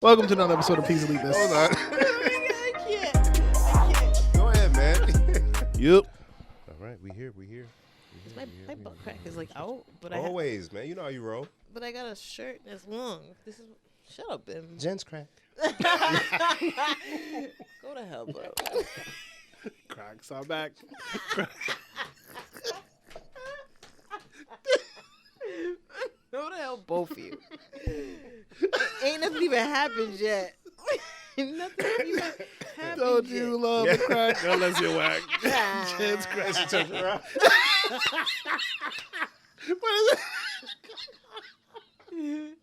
Welcome to another episode of Please Elite This. Hold on. I can't. Go ahead, man. Yep. All right, we here. My butt crack is like out, but Always, man. You know how you roll. but I got a shirt that's long. This is shut up, Bim. Jen's crack. Go to hell, bro. Cracks are back. Go to hell, both of you. Ain't nothing even happened yet. Nothing even happened Don't yet. you love the crack unless you whack? Jen's crack. She turned around. What is it?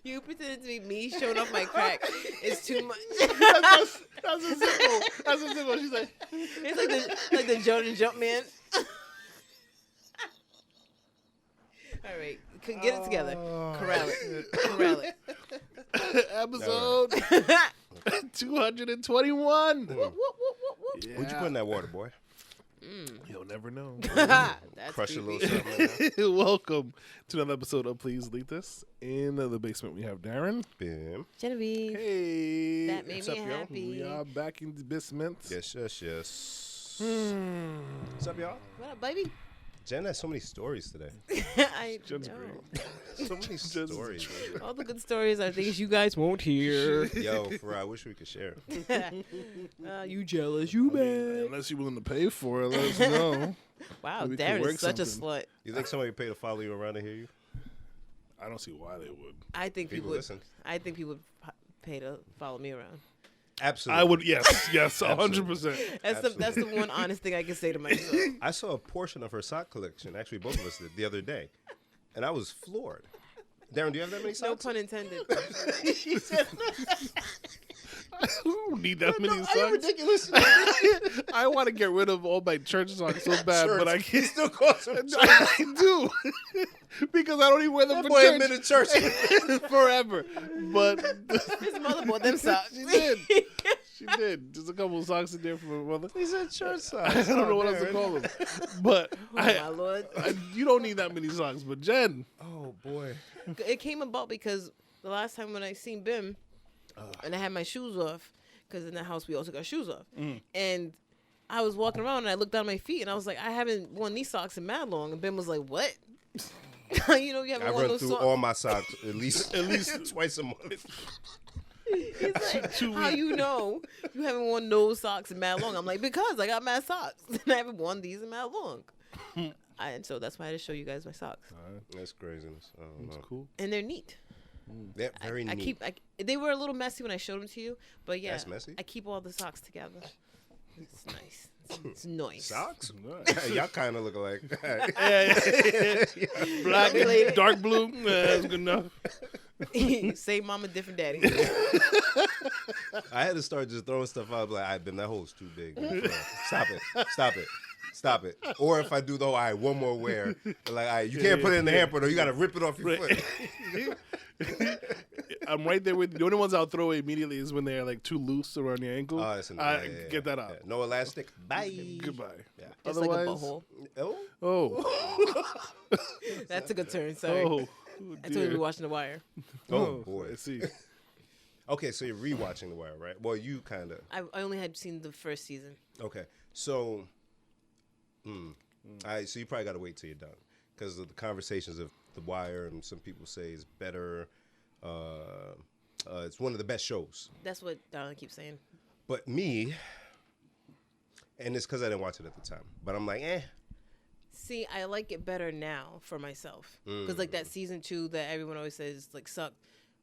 You pretending to be me showing off my crack. It's too much. That's a symbol. That's a symbol. She's like, It's like the Jordan Jump Man. All right, get it together. Corral it. episode 221. Whoop. Yeah. What'd you put in that water, boy? You'll never know. That's Crush a creepy. little something. Welcome to another episode of Please Elite This. In the basement, we have Darren. Bim. Genevieve. Hey. That made What's me up, yo? happy. We are back in the basement. Yes. What's up, y'all? What up, baby? Jen has so many stories today. I Jen's know. great. So many stories. All the good stories are things you guys won't hear. Yo, for I wish we could share. You jealous? You bad? Unless you're willing to pay for it, let us know. Wow, We could Darren work is such something. a slut. You think somebody paid to follow you around to hear you? I don't see why they would. I think People people. listen. I think people would pay to follow me around. Absolutely. I would, yes, 100%. That's the one honest thing I can say to myself. I saw a portion of her sock collection. Actually, both of us did the other day, and I was floored. Darren, do you have that many No socks? pun intended. She said, I don't need that many "Are you socks. ridiculous?" I want to get rid of all my church socks so bad, but I He can't. still calls them church. I do. Because I don't even wear them That for boy church. admitted church. forever. But His mother bought them socks. she did. She did. Just a couple of socks in there for my mother. He said church I socks. don't know what else to call them. But Oh my lord! you don't need that many socks. But Jen, Oh boy. It came about because the last time when I seen Bim, and I had my shoes off, because in the house we also got shoes off, and I was walking around and I looked down at my feet and I was like, I haven't worn these socks in mad long, and Bim was like, what? You know, you haven't I worn run those through socks. all my socks at least twice a month. He's like, how you know you haven't worn those socks in mad long? I'm like, because I got mad socks and I haven't worn these in mad long. And so that's why I had to show you guys my socks, That's craziness. I don't that's know. cool. and they're neat. They're very neat. They were a little messy when I showed them to you, but yeah, That's messy? I keep all the socks together. It's nice. It's nice. Socks? Nice. Y'all kind of look alike. Black Related. and dark blue. That's good enough. Same mama, different daddy. I had to start just throwing stuff out. Like, I've been that hole's too big. Stop it. Or if I do though, one more wear. Like, you can't put it in the hamper though. You got to rip it off your foot. I'm right there with you. The only ones I'll throw away immediately is when they're like too loose around your ankle. Oh, that's Get that out. Yeah. No elastic. Bye. Goodbye. Yeah. Just like a Otherwise, butthole. Oh. That's a good turn. Sorry. oh, I told you we were watching The Wire. Oh, boy. I see. Okay, so you're rewatching The Wire, right? Well, you kind of. I only had seen the first season. Okay, so, so you probably got to wait till you're done because of the conversations of The Wire, and some people say it's better. It's one of the best shows. That's what Donna keeps saying. But me, and it's because I didn't watch it at the time. But I'm like, See, I like it better now for myself because like that season 2 that everyone always says like sucked.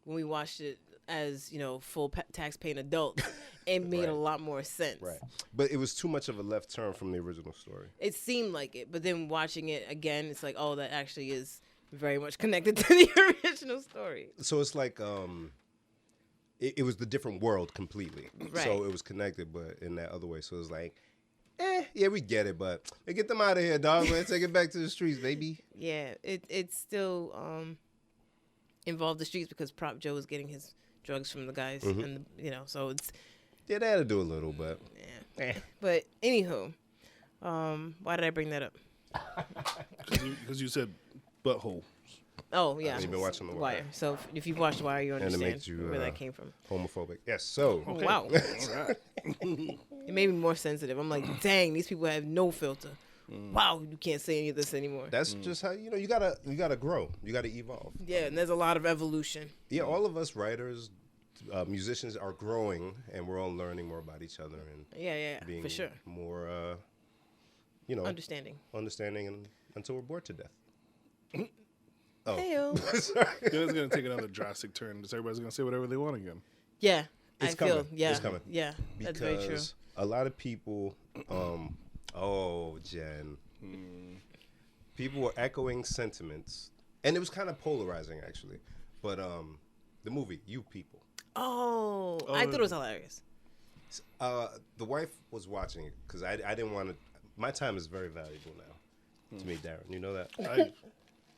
When we watched it as full tax paying adults, it made Right. a lot more sense. right. But it was too much of a left turn from the original story. It seemed like it, but then watching it again, it's like, oh, that actually is very much connected to the original story. So it's like it was the different world completely. Right. So it was connected, but in that other way. So it was like, yeah, we get it, but get them out of here, dog. Let's take it back to the streets, baby. Yeah, it still involved the streets because Prop Joe was getting his drugs from the guys, and so it's Yeah, they had to do a little, but But anywho, why did I bring that up? Because you said butthole. Oh yeah, You've been watching The Wire. So if you've watched The Wire, you it understand makes you, where that came from. Homophobic. Yes. So. Oh, wow. All right. It made me more sensitive. I'm like, dang, these people have no filter. Wow, you can't say any of this anymore. That's just how you gotta grow. You gotta evolve. Yeah, and there's a lot of evolution. Yeah, all of us writers, musicians are growing, and we're all learning more about each other and Yeah, being for sure. more, Understanding. and until we're bored to death. Oh, Heyo. sorry. It's going to take another drastic turn. Just everybody's going to say whatever they want again. Yeah, It's I feel. coming. Yeah, It's coming. Yeah, that's very true. Because a lot of people, Jen, people were echoing sentiments, and it was kind of polarizing actually. But the movie, You People. Oh, I thought it was hilarious. The wife was watching it because I didn't want to. My time is very valuable now to me, Darren. You know that.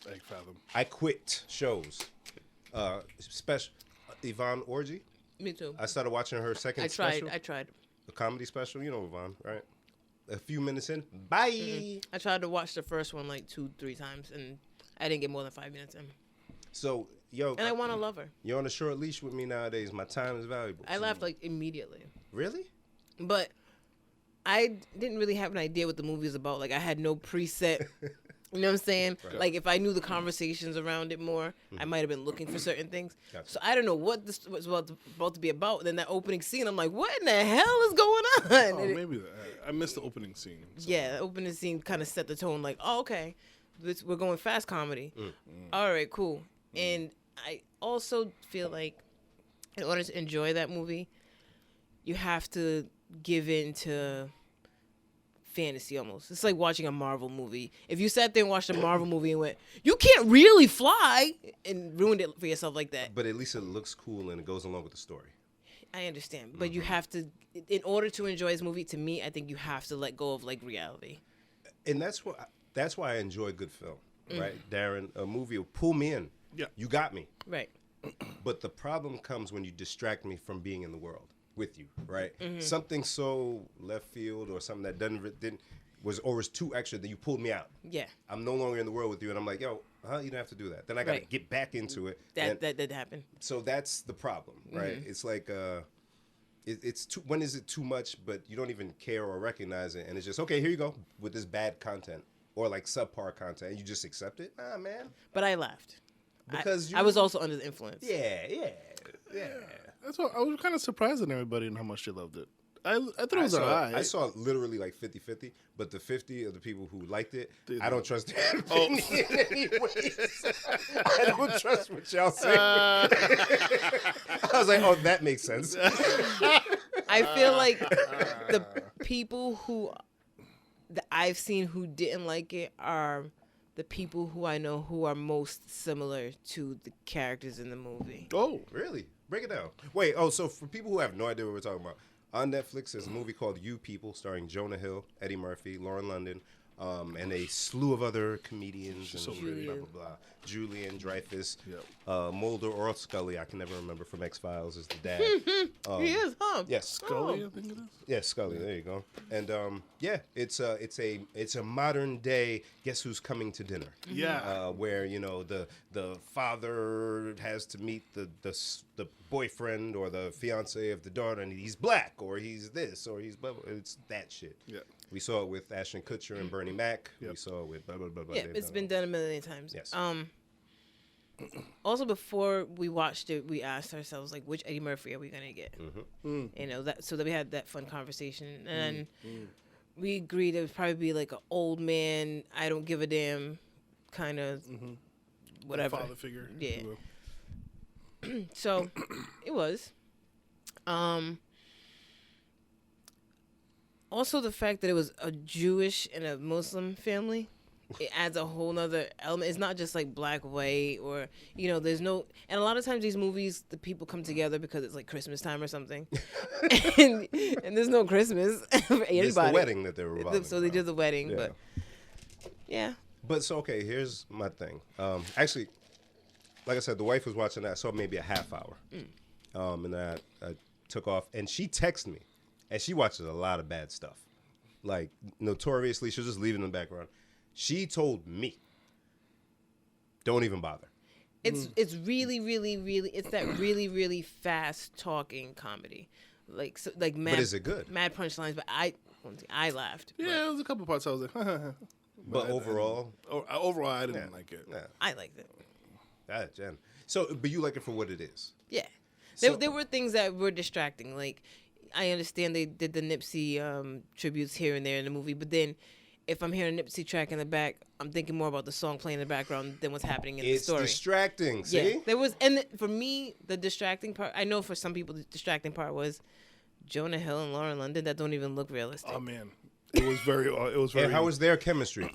I fathom. I quit shows. Special Yvonne Orgy. Me too. I started watching her second special. I tried. The comedy special. You know Yvonne, right? A few minutes in, bye. Mm-hmm. I tried to watch the first one like 2-3 times, and I didn't get more than 5 minutes in. So, yo. And I want to love her. You're on a short leash with me nowadays. My time is valuable. I laughed like immediately. Really? But I didn't really have an idea what the movie was about. Like I had no preset. You know what I'm saying? Right. Like if I knew the conversations around it more, I might have been looking for certain things. Gotcha. So I don't know what this was about to be about. Then that opening scene, I'm like, what in the hell is going on? Oh, And maybe that. I missed the opening scene. So. yeah, the opening scene kind of set the tone. Like, oh, okay, we're going fast comedy. All right, cool. And I also feel like in order to enjoy that movie, you have to give in to fantasy almost. It's like watching a Marvel movie. If you sat there and watched a Marvel movie and went, you can't really fly, and ruined it for yourself like that. But at least it looks cool and it goes along with the story. I understand. But you have to, in order to enjoy this movie, to me, I think you have to let go of like reality. And that's why I enjoy good film, right? Darren, a movie will pull me in. Yeah. You got me. Right. But the problem comes when you distract me from being in the world with you, right? Something so left field or something that was too extra that you pulled me out. Yeah. I'm no longer in the world with you, and I'm like, yo, you don't have to do that. Then I got to Right. get back into it. That did happen. So that's the problem, right? It's like it's too, when is it too much, but you don't even care or recognize it, and it's just okay. Here you go with this bad content or like subpar content, and you just accept it. Nah, man. But I laughed. Because I was also under the influence. Yeah. That's why I was kind of surprised at everybody and how much they loved it. I thought it was alright. I saw literally like 50-50, but the 50 of the people who liked it, Did I they? don't trust their opinion in any ways. I don't trust what y'all say. I was like, oh, that makes sense. I feel like the people who that I've seen who didn't like it are the people who I know who are most similar to the characters in the movie. Oh, Really? Break it down. Wait, so for people who have no idea what we're talking about, on Netflix there's a movie called You People starring Jonah Hill, Eddie Murphy, Lauren London, and a slew of other comedians She's and so blah, pretty. blah, blah, blah. Julian Dreyfus, Yep. Mulder or Scully, I can never remember, from X-Files is the dad. He is, huh? Yes. Scully, I think it is. Yeah, Scully. There you go. And it's a modern day. Guess who's coming to dinner? Yeah. Where the father has to meet the boyfriend or the fiance of the daughter, and he's black or he's this or he's blah, blah. It's that shit. Yeah. We saw it with Ashton Kutcher and Bernie Mac. Yep. We saw it with blah blah blah blah. Yeah, it's been done a million times. Yes. Also, before we watched it, we asked ourselves like, which Eddie Murphy are we gonna get? You know, so that we had that fun conversation, and we agreed it would probably be like an old man, I don't give a damn kind of whatever. Father figure. if Yeah. you will. So it was. Also, the fact that it was a Jewish and a Muslim family, it adds a whole nother element. It's not just like black, white, or there's no. And a lot of times these movies, the people come together because it's like Christmas time or something, and there's no Christmas for anybody. It's the wedding that they were revolving So they did the wedding, Yeah. but yeah. But so okay, here's my thing. Actually, like I said, the wife was watching that. I saw maybe a half hour, and then I took off. And she texted me, and she watches a lot of bad stuff. Like notoriously, she'll just leave it in the background. She told me, "Don't even bother." It's really, really, really. It's that really, really fast talking comedy, like mad. But is it good? Mad punchlines, but I laughed. Yeah, there was a couple parts I was like, But overall, overall, I didn't like it. yeah, I liked it. Jen. So, but you like it for what it is. Yeah, So- there were things that were distracting. Like I understand they did the Nipsey tributes here and there in the movie, but then if I'm hearing a Nipsey track in the back, I'm thinking more about the song playing in the background than what's happening in the story. It's distracting. See? Yeah, there was, and for me, the distracting part. I know for some people, the distracting part was Jonah Hill and Lauren London that don't even look realistic. Oh man, it was very. And how was their chemistry?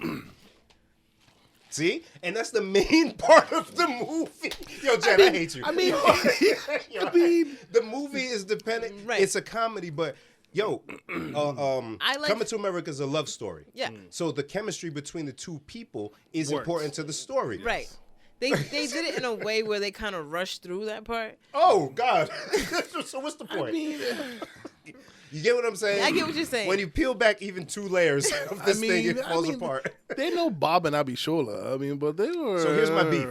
See? And that's the main part of the movie. Yo, Jen, I hate you. I mean, the movie is dependent. Right. It's a comedy, but yo, Coming to America is a love story. Yeah. So the chemistry between the two people is Works. important to the story. Right. They did it in a way where they kind of rushed through that part. Oh God. So what's the point? You get what I'm saying? I get what you're saying. When you peel back even 2 layers of this thing, it falls apart. They know Bob and Abishola. I mean, but they were. So here's my beef.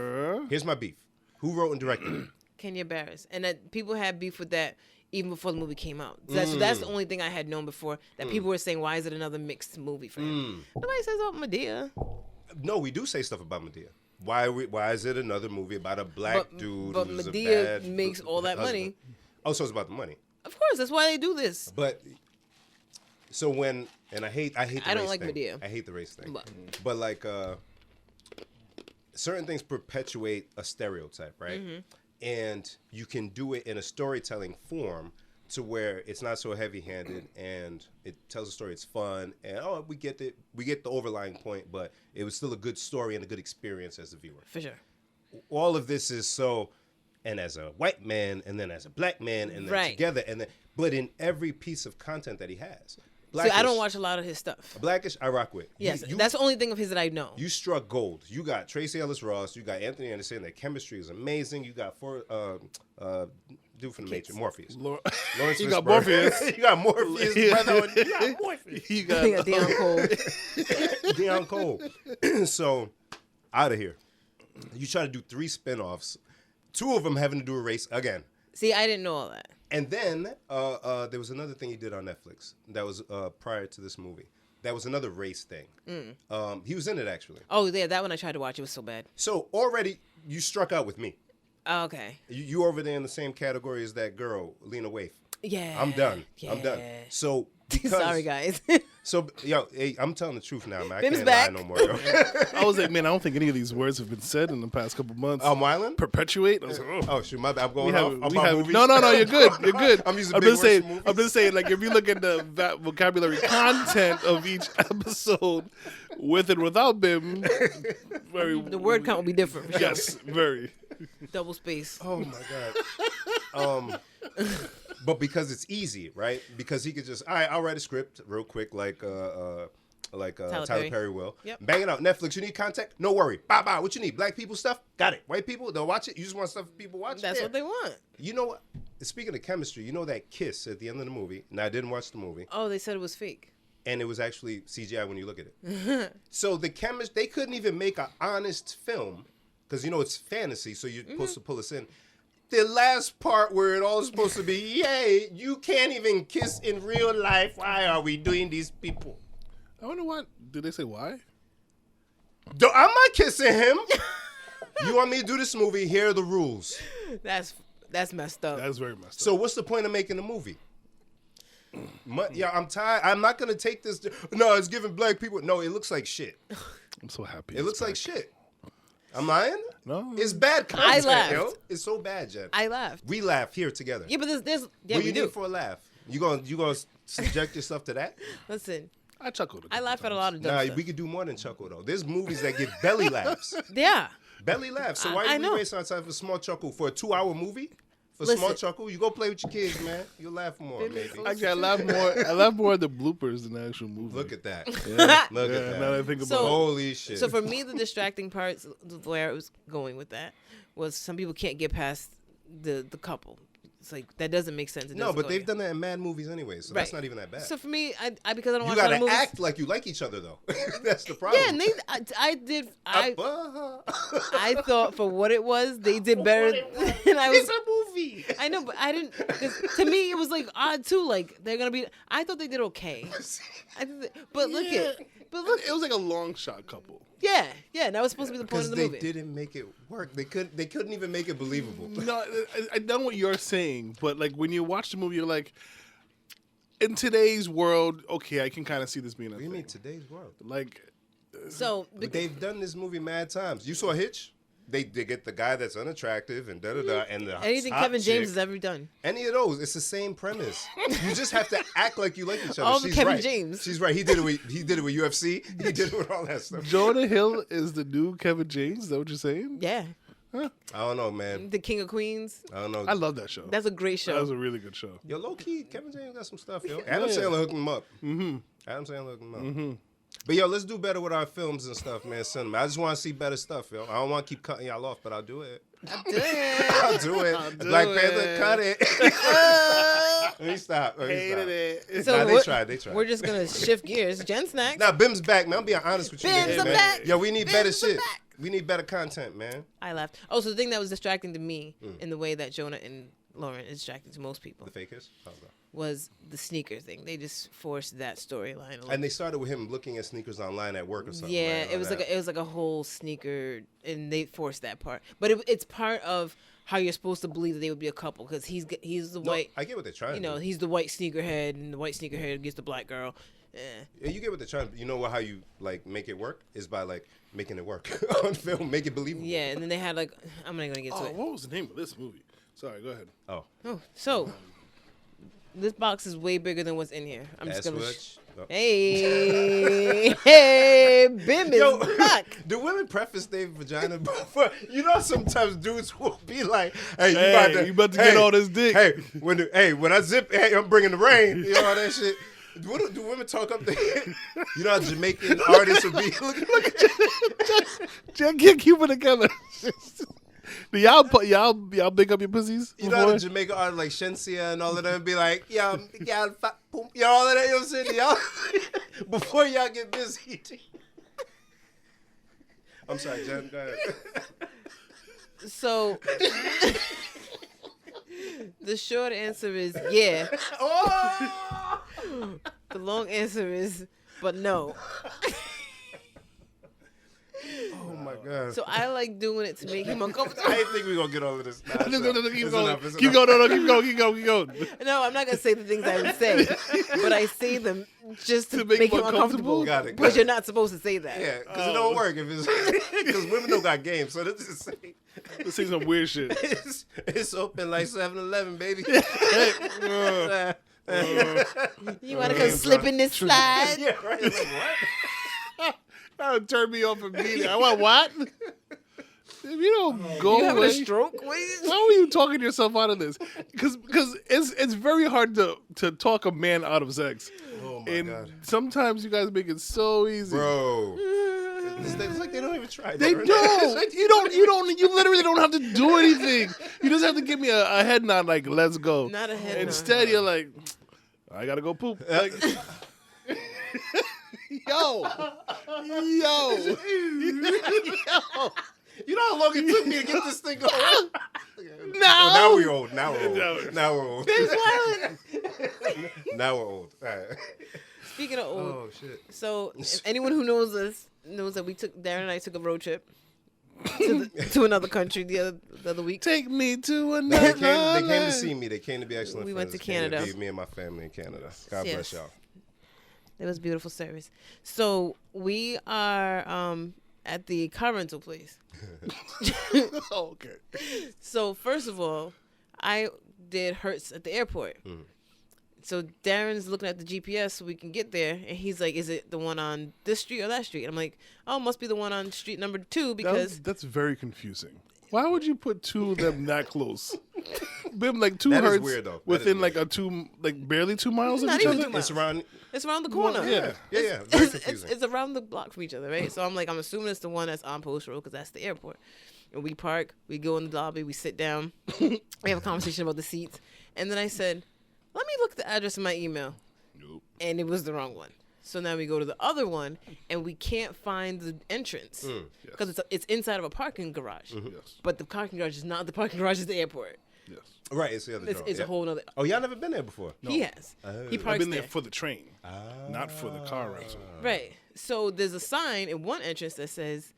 Here's my beef. Who wrote and directed it? Kenya Barris, and that people had beef with that even before the movie came out. So that's the only thing I had known before. That people were saying, "Why is it another mixed movie for him?" Nobody says about Medea. No, we do say stuff about Medea. Why is it another movie about a black dude? But who's Medea a bad makes all that husband? money. Oh, so it's about the money. Of course, that's why they do this. But so when I hate the I don't race like thing. Medea. I hate the race thing. But- Like certain things perpetuate a stereotype, right? And you can do it in a storytelling form to where it's not so heavy-handed and it tells a story. It's fun and we get the overlying point, but it was still a good story and a good experience as a viewer. For sure. All of this is so, and as a white man, and then as a black man, and then Right. together, and then, but in every piece of content that he has, See, I don't watch a lot of his stuff. Blackish, I rock with. Yes, You- that's the only thing of his that I know. You struck gold. You got Tracy Ellis Ross. You got Anthony Anderson. Their chemistry is amazing. You got dude from the Matrix, Morpheus. Lawrence You got Fishburne. Morpheus. You got Morpheus, brother. You got Morpheus. You I got got Deion Cole. Deion Cole. So, out of here. You try to do 3 spinoffs. 2 of them having to do a race again. See, I didn't know all that. And then there was another thing he did on Netflix that was prior to this movie. That was another race thing. He was in it, actually. Oh, yeah, that one I tried to watch. It was so bad. So already you struck out with me. Oh, okay. You over there in the same category as that girl, Lena Waithe. Yeah. I'm done. Yeah. I'm done. So because, Sorry, guys. So yo, hey, I'm telling the truth now, man. I Bim's can't back. lie no more. Yo. I was like, man, I don't think any of these words have been said in the past couple months. Wyland? Perpetuate. I was like, Oh shoot, my bad. I'm going We off have, about movies. no, you're good. You're good. I'm using I'm big just words saying. for movies. I'm just saying, like, if you look at the vocabulary content of each episode, with and without Bim, very The word count will be different. For sure. yes, very. Double space. Oh my god. But because it's easy, right? Because he could just, all right, I'll write a script real quick, like Tyler Perry will. Yep. Bang it out. Netflix, you need content? No worry. Bye. What you need? Black people stuff? Got it. White people? They'll watch it. You just want stuff people watch? That's Yeah. what they want. You know what? Speaking of chemistry, you know that kiss at the end of the movie? Now, I didn't watch the movie. Oh, they said it was fake. And it was actually CGI when you look at it. So the chemist, they couldn't even make an honest film because, you know, it's fantasy, so you're supposed to pull us in. The last part where it all is supposed to be, yay, you can't even kiss in real life. Why are we doing these people? I wonder what. Did they say why? I'm not kissing him. You want me to do this movie? Here are the rules. That's messed up. That's very messed up. So what's the point of making a movie? Yeah, I'm tired. I'm not going to take this. No, it's giving black people. No, it looks like shit. I'm so happy. It looks like shit. I'm lying? No. It's bad content, laughed. yo. It's so bad, Jen. I laughed. We laugh here together. Yeah, but there's yeah, What we you do. need for a laugh? You gonna subject yourself to that? Listen, I chuckled. I laugh at a lot of dumb Nah, stuff. we could do more than chuckle though. There's movies that get belly laughs. Yeah. Belly laughs. So why I do we know. waste our time for small chuckle for a 2-hour movie? For small Listen. chuckle, you go play with your kids, man. You'll laugh more, maybe. Actually, I laugh more. I laugh more at the bloopers than the actual movie. Look at that. yeah. Look Yeah, at that. now that I think about So- it. Holy shit. So for me, the distracting parts, where I was going with that, was some people can't get past the couple. it's like that doesn't make sense. It No, doesn't but go they've here. done that in mad movies anyway, so that's not even that bad. So for me, I because I don't You watch a lot gotta of movies. act like you like each other though. That's the problem. Yeah, and I thought for what it was, they did better. And I was, It's a movie. I know, but I didn't. 'Cause to me, it was like odd too. Like they're gonna be. I thought they did okay. But look It was like a long shot couple. yeah, that was supposed to be the point Because of the they movie. didn't make it work. They couldn't even make it believable. No, I know what you're saying, but like when you watch the movie, you're like, in today's world, okay, I can kind of see this being a What do you thing. mean today's world? Like, So But they've done this movie mad times. You saw Hitch? They get the guy that's unattractive and and the anything hot Kevin chick. James has ever done. Any of those, it's the same premise. You just have to act like you like each other. All the She's Kevin right. James. She's right. He did it with UFC. He did it with all that stuff. Jonah Hill is the new Kevin James. Is that what you're saying? Yeah, I don't know, man. the King of Queens. I don't know. I love that show. That's a great That was show. a really good show. Yo, low key, Kevin James got some stuff, yo. Adam Sandler hooked him up. Mm-hmm. Adam Sandler hooked him up. Mm-hmm. But yo, let's do better with our films and stuff, man. Cinema. I just want to see better stuff, yo. I don't want to keep cutting y'all off, but I'll do it. I'll do it. Black Panther, cut it. Let me stop. Hated it. So Nah, they we're- tried. They tried. We're just gonna shift gears. Jen Snacks. Now, Bim's back, man. I'm being honest with you, Bim's niggas, man. back. Yo, we need Bim's better shit. back. We need better content, man. I laughed. Oh, so the thing that was distracting to me in the way that Jonah and Lauren is distracting to most people The fakers. How's that? was the sneaker thing. They just forced that storyline. And they started with him looking at sneakers online at work or something. Yeah, right? it was like a whole sneaker, and they forced that part. But it's part of how you're supposed to believe that they would be a couple because he's the No, white. I get what they're trying You to know, do. he's the white sneakerhead, and the white sneakerhead gets the black girl. Yeah, you get what they're trying to do. You know how you like make it work is by like making it work on film, make it believable. Yeah, and then they had like I'm not gonna get to Oh, it. what was the name of this movie? Sorry, go ahead. Oh, Oh, so this box is way bigger than what's in here. I'm that's just gonna. what. Oh. Hey, Bim is Yo, back. do women preface their vagina before? You know, sometimes dudes will be like, "Hey, You about to get all this dick." Hey, when I zip, hey, I'm bringing the rain." You know all that shit. Do women talk up there? You know how Jamaican artists would be. Look at Jen can't keep it together. Do y'all big up your pussies? you know how the before? Jamaican artists like Shensia and all of them be like, "Yo, y'all, boom, you know all of that." You know what I'm saying? Y'all, before y'all get busy. I'm sorry, Jen. Go ahead. So the short answer is yeah. Oh! The long answer is but no. Oh my god. So I like doing it to make him I uncomfortable. didn't think we were gonna get all of this. Nah, No, keep it's going. enough, it's Keep enough. going. No, keep going. No, I'm not gonna say the things I would say, but I say them just to make him uncomfortable. Got it, got But it. you're not supposed to say that. Yeah, because it don't work if it's because women don't got game. So this is Let's say some weird shit. it's open like 7-Eleven, baby. You want to come slip in this slide? Yeah, right. Like, what? That would turn me off immediately. I want what? If you don't go You having away, a stroke? What is- how are you talking yourself out of this? Because it's very hard to talk a man out of sex. Oh my And god, sometimes you guys make it so easy. bro. It's like they don't even try. They Right? don't. You literally don't have to do anything. You just have to give me a head nod, like "Let's go." Not a head nod. Instead, you're like, "I gotta go poop." Like, yo. You know how long it took me to get this thing going? No. Now we're old. Now we're old. Now we're old. It's violent. Now we're old. All right. Speaking of old, Oh shit. so if anyone who knows us knows that Darren and I took a road trip to another country the other week. Take me to They another. came to see me. They came to be excellent We friends. went to They came Canada. be me and my family in Canada. God Yes. bless y'all. It was beautiful service. So we are at the car rental place. Oh, okay. So first of all, I did Hertz at the airport. So Darren's looking at the GPS so we can get there, and he's like, "Is it the one on this street or that street?" And I'm like, "Oh, it must be the one on street number 2 because That's very confusing. Why would you put two of them that close? Bim, like two That is hertz weird, though. That within is like a two, like barely 2 miles of Not each even other. 2 miles. It's around. it's around the corner. Yeah. Yeah. Very It's confusing. around the block from each other, right? So I'm like, I'm assuming it's the one that's on Post Road because that's the airport. and we park. We go in the lobby. We sit down. We have a conversation about the seats. And then I said, let me look at the address in my email. Nope. And it was the wrong one. So now we go to the other one, and we can't find the entrance because it's inside of a parking garage. Yes. But the parking garage is not the parking garage; is the airport. Yes. Right, it's the other drawer. It's a whole other. Oh, y'all never been there before? He has. He parks I've been there there. for the train, not for the car rental. Right. So there's a sign in one entrance that says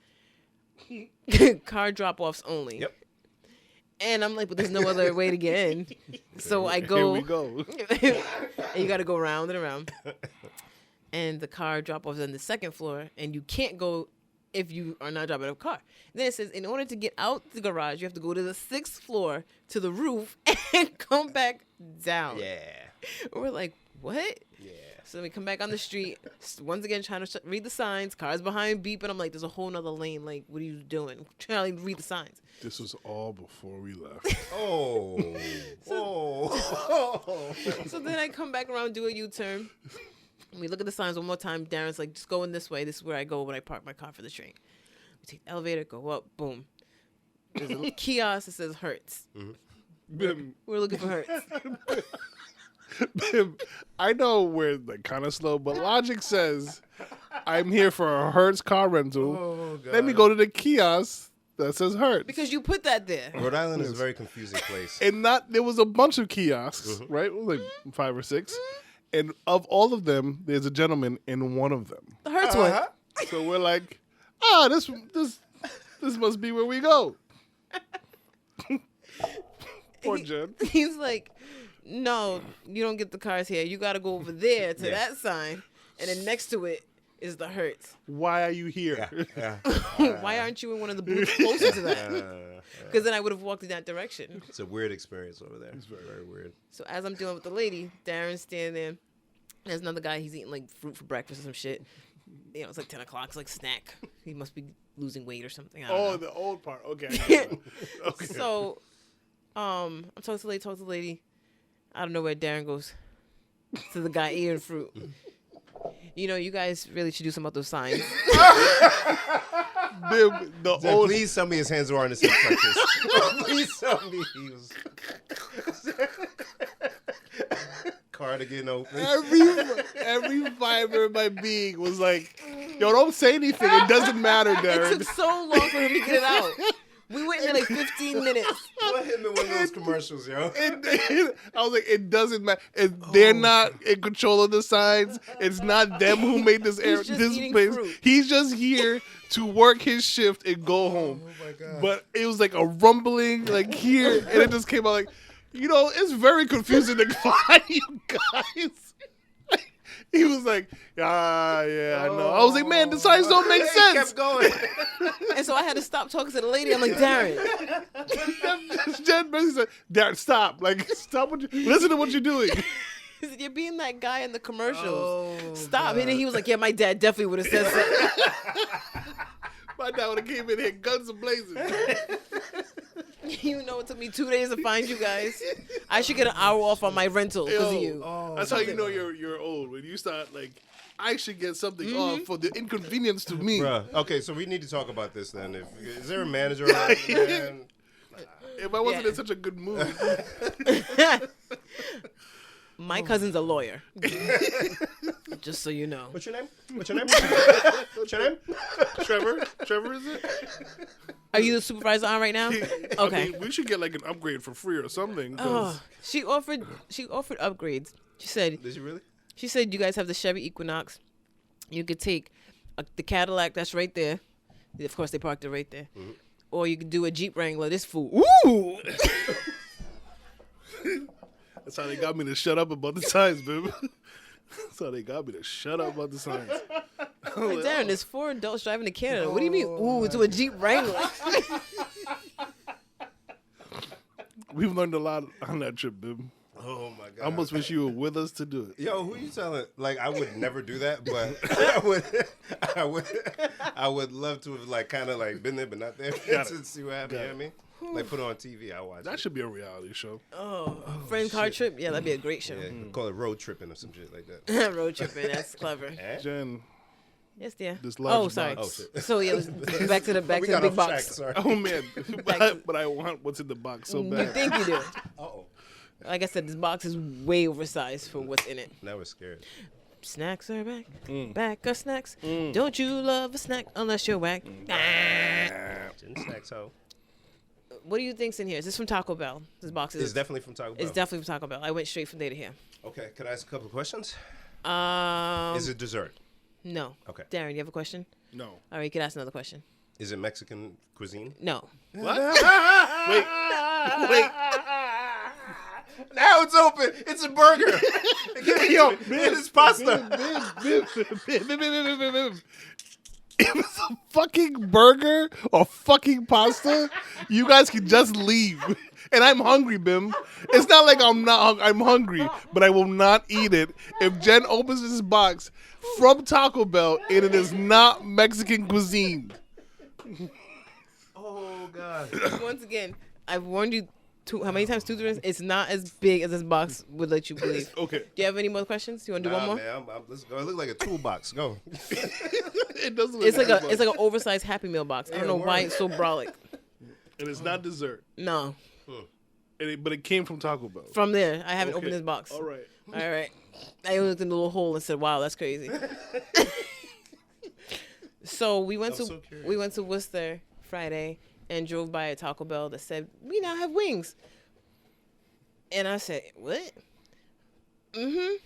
car drop-offs only. Yep. And I'm like, but there's no other way to get in. So I go. Here we go. And you got to go round and around. And the car drop-offs on the second floor, and you can't go if you are not dropping a car. Then it says, in order to get out the garage, you have to go to the 6th floor to the roof and come back down. Yeah. We're like, what? Yeah. So we come back on the street, once again trying to read the signs. Cars behind beeping. I'm like, there's a whole nother lane. Like, what are you doing? Trying to read the signs. This was all before we left. Oh. So then I come back around, do a U-turn. We look at the signs one more time. Darren's like, just go in this way. This is where I go when I park my car for the train. We take the elevator, go up, boom. There's a little kiosk that says Hertz. Bim, We're looking for Hertz. Bim, I know we're like kind of slow, but logic says I'm here for a Hertz car rental. Oh, God. Let me go to the kiosk that says Hertz. Because you put that there. Rhode Island is a very confusing place. And there was a bunch of kiosks, right? It was like 5 or 6. And of all of them, there's a gentleman in one of them. The Hertz one. So we're like, this must be where we go. Poor Jen. He's like, no, you don't get the cars here. You got to go over there to that sign. And then next to it is the Hertz. Why are you here? Yeah. Why aren't you in one of the booths closer to that? Because then I would have walked in that direction. It's a weird experience over there. It's very weird. So as I'm doing with the lady, Darren's standing there. There's another guy. He's eating like fruit for breakfast or some shit. You know, it's like 10 o'clock. It's like snack. He must be losing weight or something. I don't know. The old part. Okay. Okay. So, I'm talking to the lady. I don't know where Darren goes. To the guy eating fruit. You know, you guys really should do something about those signs. The Zed, old. please tell me his hands were on his hips like this. Please tell me he was cardigan open. Every fiber of my being was like, yo, don't say anything. It doesn't matter, It Darren. took so long for him to get it out. We went in there like 15 minutes. Put him in one of those commercials, yo. I was like, it doesn't matter. They're not in control of the signs. It's not them who made this just eating place. fruit. He's just here to work his shift and go home. Oh my God. But it was like a rumbling, like here, and it just came out like, you know, it's very confusing to find you guys. He was like, yeah, I know. I was like, man, the signs don't make He sense. kept going. And so I had to stop talking to the lady. I'm like, Darren. Jen basically said, Darren, stop. Like, stop listen to what you're doing. He said, you're being that guy in the commercials. Oh, Stop. God. And then he was like, yeah, my dad definitely would have said something. My dad would have came in here guns blazing. You know, it took me 2 days to find you guys. I should get an hour off on my rental because of you. That's how you know you're old. When you start like, I should get something off for the inconvenience to me. Bruh. Okay, so we need to talk about this then. Is there a manager around, man? If I wasn't Yeah. in such a good mood. My cousin's a lawyer. Just so you know. What's your name? What's your name? What's your name? Trevor, is it? Are you the supervisor on right now? I Okay. mean, we should get like an upgrade for free or something. 'Cause Oh, she offered upgrades. She said, Did you really? you guys have the Chevy Equinox. You could take the Cadillac that's right there. Of course, they parked it right there. Mm-hmm. Or you could do a Jeep Wrangler. This fool. Ooh. That's how they got me to shut up about the signs, baby. That's how they got me to shut up about the signs. Like, Darren, there's 4 adults driving to Canada. What do you mean? Ooh, to a Jeep Wrangler. We've learned a lot on that trip, baby. Oh my God. I almost wish you were with us to do it. Yo, who you telling? Like, I would never do that, but I would love to have like kind of like been there but not there to see what happened. You know what I mean? Like put it on TV, I watch. That should be a reality show. Oh, friend car trip? Yeah, that'd be a great show. Yeah, call it road tripping or some shit like that. Road tripping. That's clever. Eh? Jen, Yes, dear. This large Oh, sorry. box. Oh, shit. So yeah, it was back to the We got big off track, box. sorry. Oh man, but I want what's in the box so You bad. think you do? Uh-oh. Like I said, this box is way oversized for what's in it. Now we're scared. Snacks are back. Back are snacks. Don't you love a snack unless you're whack? Ah. Gin snacks, ho. What do you think's in here? Is this from Taco Bell? This box is. It's definitely from Taco Bell. It's definitely from Taco Bell. I went straight from there to here. Okay, can I ask a couple of questions? Is it dessert? No. Okay. Darren, you have a question? No. All right, you can ask another question. Is it Mexican cuisine? No. What? Wait. Now it's open. It's a burger. Yo, man, it's pasta. It was a fucking burger or fucking pasta. You guys can just leave. And I'm hungry, Bim. It's not like I'm not. I'm hungry, but I will not eat it. If Jen opens this box from Taco Bell and it is not Mexican cuisine. Oh God. Once again, I've warned you how many times? 2 times? It's not as big as this box would let you believe. Okay. Do you have any more questions? You want to do one more? Man, let's go. It looks like a toolbox. Go. It doesn't. It's like an oversized Happy Meal box. I don't know why word. it's so brolic. And it's not dessert. No. But it came from Taco Bell. From there, I haven't Okay. opened this box. All right. All right. I looked in the little hole and said, "Wow, that's crazy." So we went I'm so curious. we went to Worcester Friday and drove by a Taco Bell that said, "We now have wings." And I said, "What?" And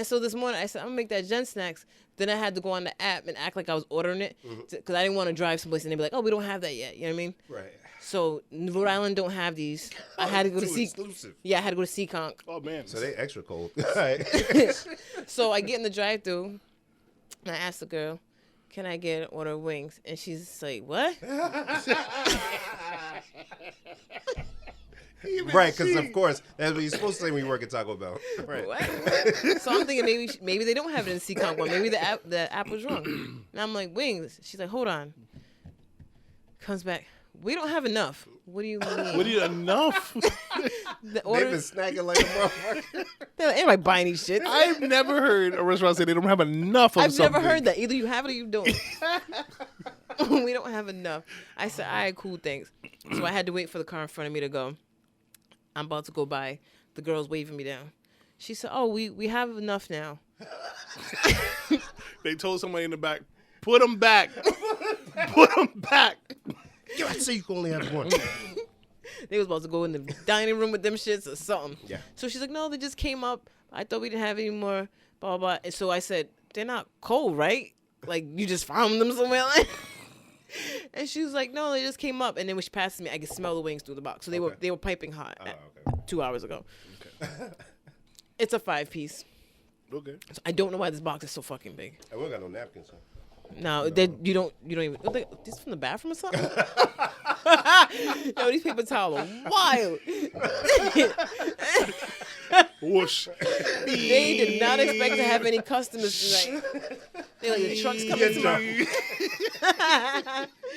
so this morning I said, "I'm gonna make that Gen Snacks." Then I had to go on the app and act like I was ordering it because I didn't want to drive someplace and they'd be like, "Oh, we don't have that yet." You know what I mean? Right. So Rhode Island don't have these. I had to go to Too Seaconk. exclusive. Yeah, I had to go to Seaconk. Oh man. So they extra cold. All right. So I get in the drive-thru and I asked the girl, "Can I get an order of wings?" And she's like, "What?" Right, because of course that's what you're supposed to say when you work at Taco Bell. Right. What? So I'm thinking maybe they don't have it in Seaconk one. Maybe the app was wrong. And I'm like, "Wings." She's like, "Hold on." Comes back. "We don't have enough." What do you mean? What do you enough? The They've order, been snacking like a motherfucker. they're like, "Anybody buying these shit?" I've never heard a restaurant say they don't have enough of I've something. never heard that. Either you have it or you don't. We don't have enough. I said, "All right, cool, thanks." So I had to wait for the car in front of me to go. I'm about to go by. The girl's waving me down. She said, "Oh, we have enough now." They told somebody in the back, "Put them back. Put them back." Yo, I'd say you can only have one. They was about to go in the dining room with them shits or something. Yeah. So she's like, "No, they just came up. I thought we didn't have any more, blah, blah, blah." And so I said, "They're not cold, right? Like, you just found them somewhere?" And she was like, "No, they just came up." And then when she passes me, I could smell the wings through the box. So they were piping hot Okay. 2 hours ago. It's a 5-piece. Okay. So I don't know why this box is so fucking big. And we don't got no napkins. Huh? No, you don't even. This is from the bathroom or something? Yo, these paper towels are wild. Whoosh. They did not expect to have any customers tonight. They like, the truck's coming tomorrow.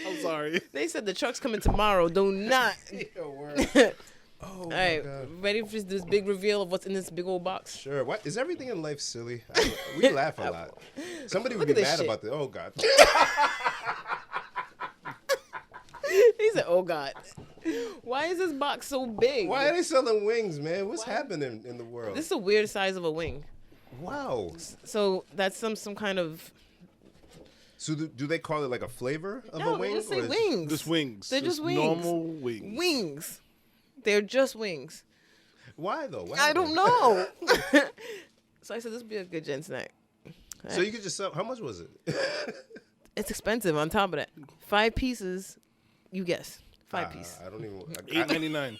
I'm sorry. They said the truck's coming tomorrow. Do not. Yo, word. Oh, All my right, God. ready for this big reveal of what's in this big old box? Sure. What is everything in life silly? We laugh a lot. Somebody would Look be at this mad shit. about this. Oh God. He said, "Oh God, why is this box so big?" Why are they selling wings, man? What's happening in the world? This is a weird size of a wing. Wow. So that's some kind of. So do they call it like a flavor of No, a wing? they just say or is- wings. Just wings. They're just wings. Normal wings. Wings. They're just wings. Why though? Why I don't know. So I said, "This would be a good gen snack." So you could just sell. How much was it? It's expensive on top of that. 5 pieces, you guess. 5 pieces. I don't even. $8.99.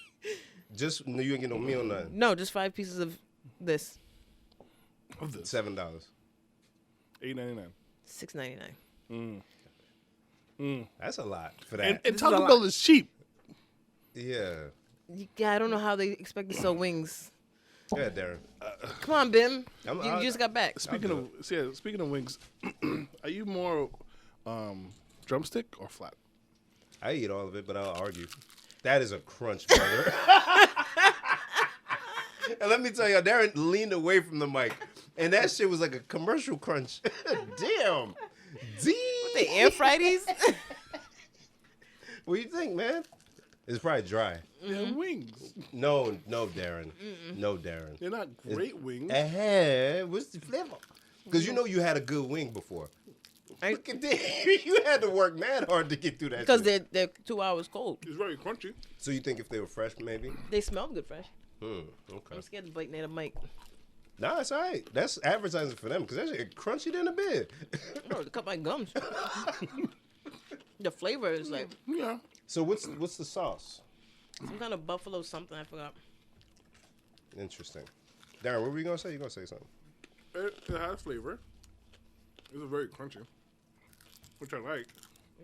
Just you ain't get no meal none. No, just 5 pieces of this. Of this. $7. $8.99. $6.99. That's a lot for that. And This is Taco a Bell lot. is cheap. Yeah. Yeah, I don't know how they expect to sell wings. Go ahead, Darren. Come on, Bim. I'm- You just got back. Speaking of wings, are you more drumstick or flat? I eat all of it, but I'll argue. That is a crunch, brother. And let me tell you, Darren leaned away from the mic And that shit was like a commercial crunch. Damn. They air fry these? What do you think, man? It's probably dry. They're wings. No, Darren. No, Darren. They're not great wings. What's the flavor? Because you know you had a good wing before. Look at that. You had to work mad hard to get through that. Because shit. they're 2 hours cold. It's very crunchy. So you think if they were fresh, maybe? They smell good fresh. Okay. I'm scared to bite near the mic. Nah, it's all right. That's advertising for them because that shit crunchy than a bit. No, to cut my gums. The flavor is like Yeah. So what's the sauce? some kind of buffalo something. I forgot. Interesting. Darren, what were you gonna say? You gonna say something? It has flavor. It's very crunchy, which I like.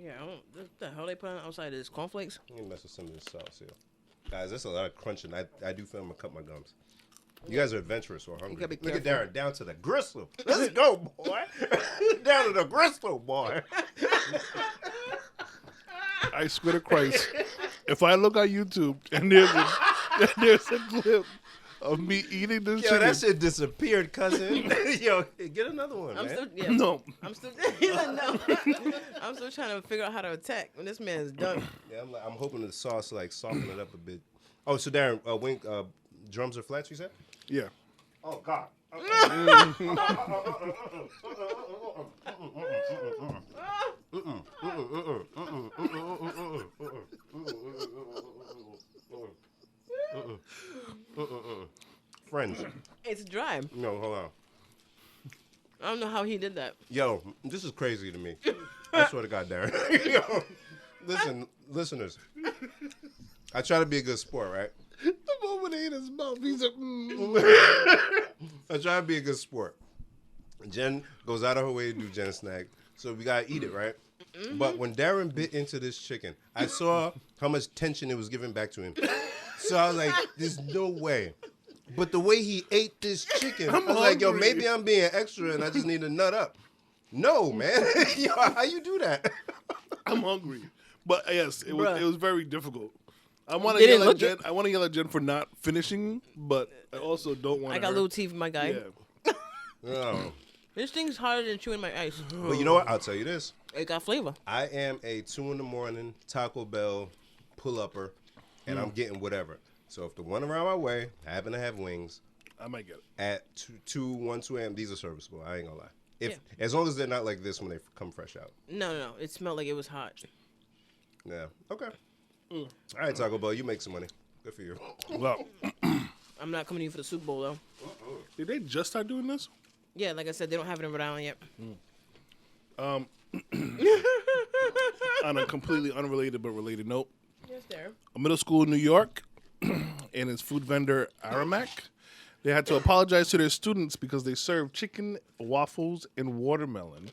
Yeah, what the hell they put outside of this? Cornflakes? Let me mess with some of this sauce here. Guys, that's a lot of crunching. I do feel I'm gonna cut my gums. You guys are adventurous or hungry. gotta be Look at careful. Darren, down to the gristle. Let's go, boy. Down to the gristle, boy. I swear to Christ, if I look on YouTube and there's a clip of me eating this Yo, chicken, that shit disappeared, cousin. Yo, get another one, I'm man. still yeah. no, I'm still he's like, no. I'm still trying to figure out how to attack when this man's done. Yeah, I'm hoping the sauce like soften it up a bit. Oh, so Darren, wing, drums or flats, you said? yeah. Oh God. Friends. It's dry. No, hold on. I don't know how he did that. Yo, this is crazy to me. I swear to God, Darren. Yo, listen, listeners. I try to be a good sport, right? The moment he ate his mouth, he's like, I try to be a good sport. Jen goes out of her way to do Jen snack, so we gotta eat it, right? But when Darren bit into this chicken, I saw how much tension it was giving back to him. So I was like, "There's no way." But the way he ate this chicken, I was like, "Yo, hungry. maybe I'm being extra and I just need to nut up." No, man. Yo, how you do that? I'm hungry. But yes, it Bruh. was very difficult. I want to Didn't yell at look Jen. I want to yell at Jen for not finishing, but I also don't want. I got little teeth, my guy. Yeah. Oh. This thing's harder than chewing my ice. But you know what? I'll tell you this. It got flavor. I am a 2 a.m. Taco Bell pull-upper, and I'm getting whatever. So if the one around my way happen to have wings I might get it. at 2 a.m., these are serviceable. I ain't gonna lie. As long as they're not like this when they come fresh out. No. It smelled like it was hot. Yeah. Okay. All right, Taco Bell, you make some money. Good for you. Well, I'm not coming to you for the Super Bowl though. did they just start doing this? Yeah, like I said, they don't have it in Rhode Island yet. On a completely unrelated but related note, Yes, there. a middle school in New York and its food vendor Aramac, they had to apologize to their students because they served chicken, waffles, and watermelon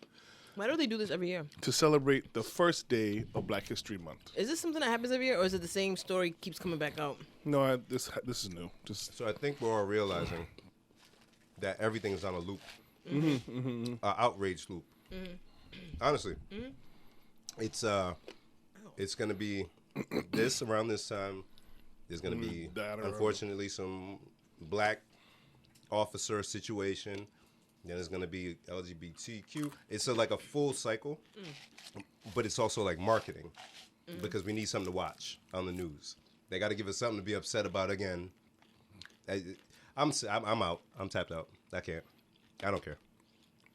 Why do they do this every year? to celebrate the first day of Black History Month. Is this something that happens every year, or is it the same story keeps coming back out? No, this is new. Just So I think we're all realizing that everything's on a loop, outrage loop. Honestly, it's gonna be this around this time. There's gonna be that around. unfortunately some black officer situation. Then there's gonna be LGBTQ. It's like a full cycle, but it's also like marketing because we need something to watch on the news. They got to give us something to be upset about again. I'm out. I'm tapped out. I can't. I don't care.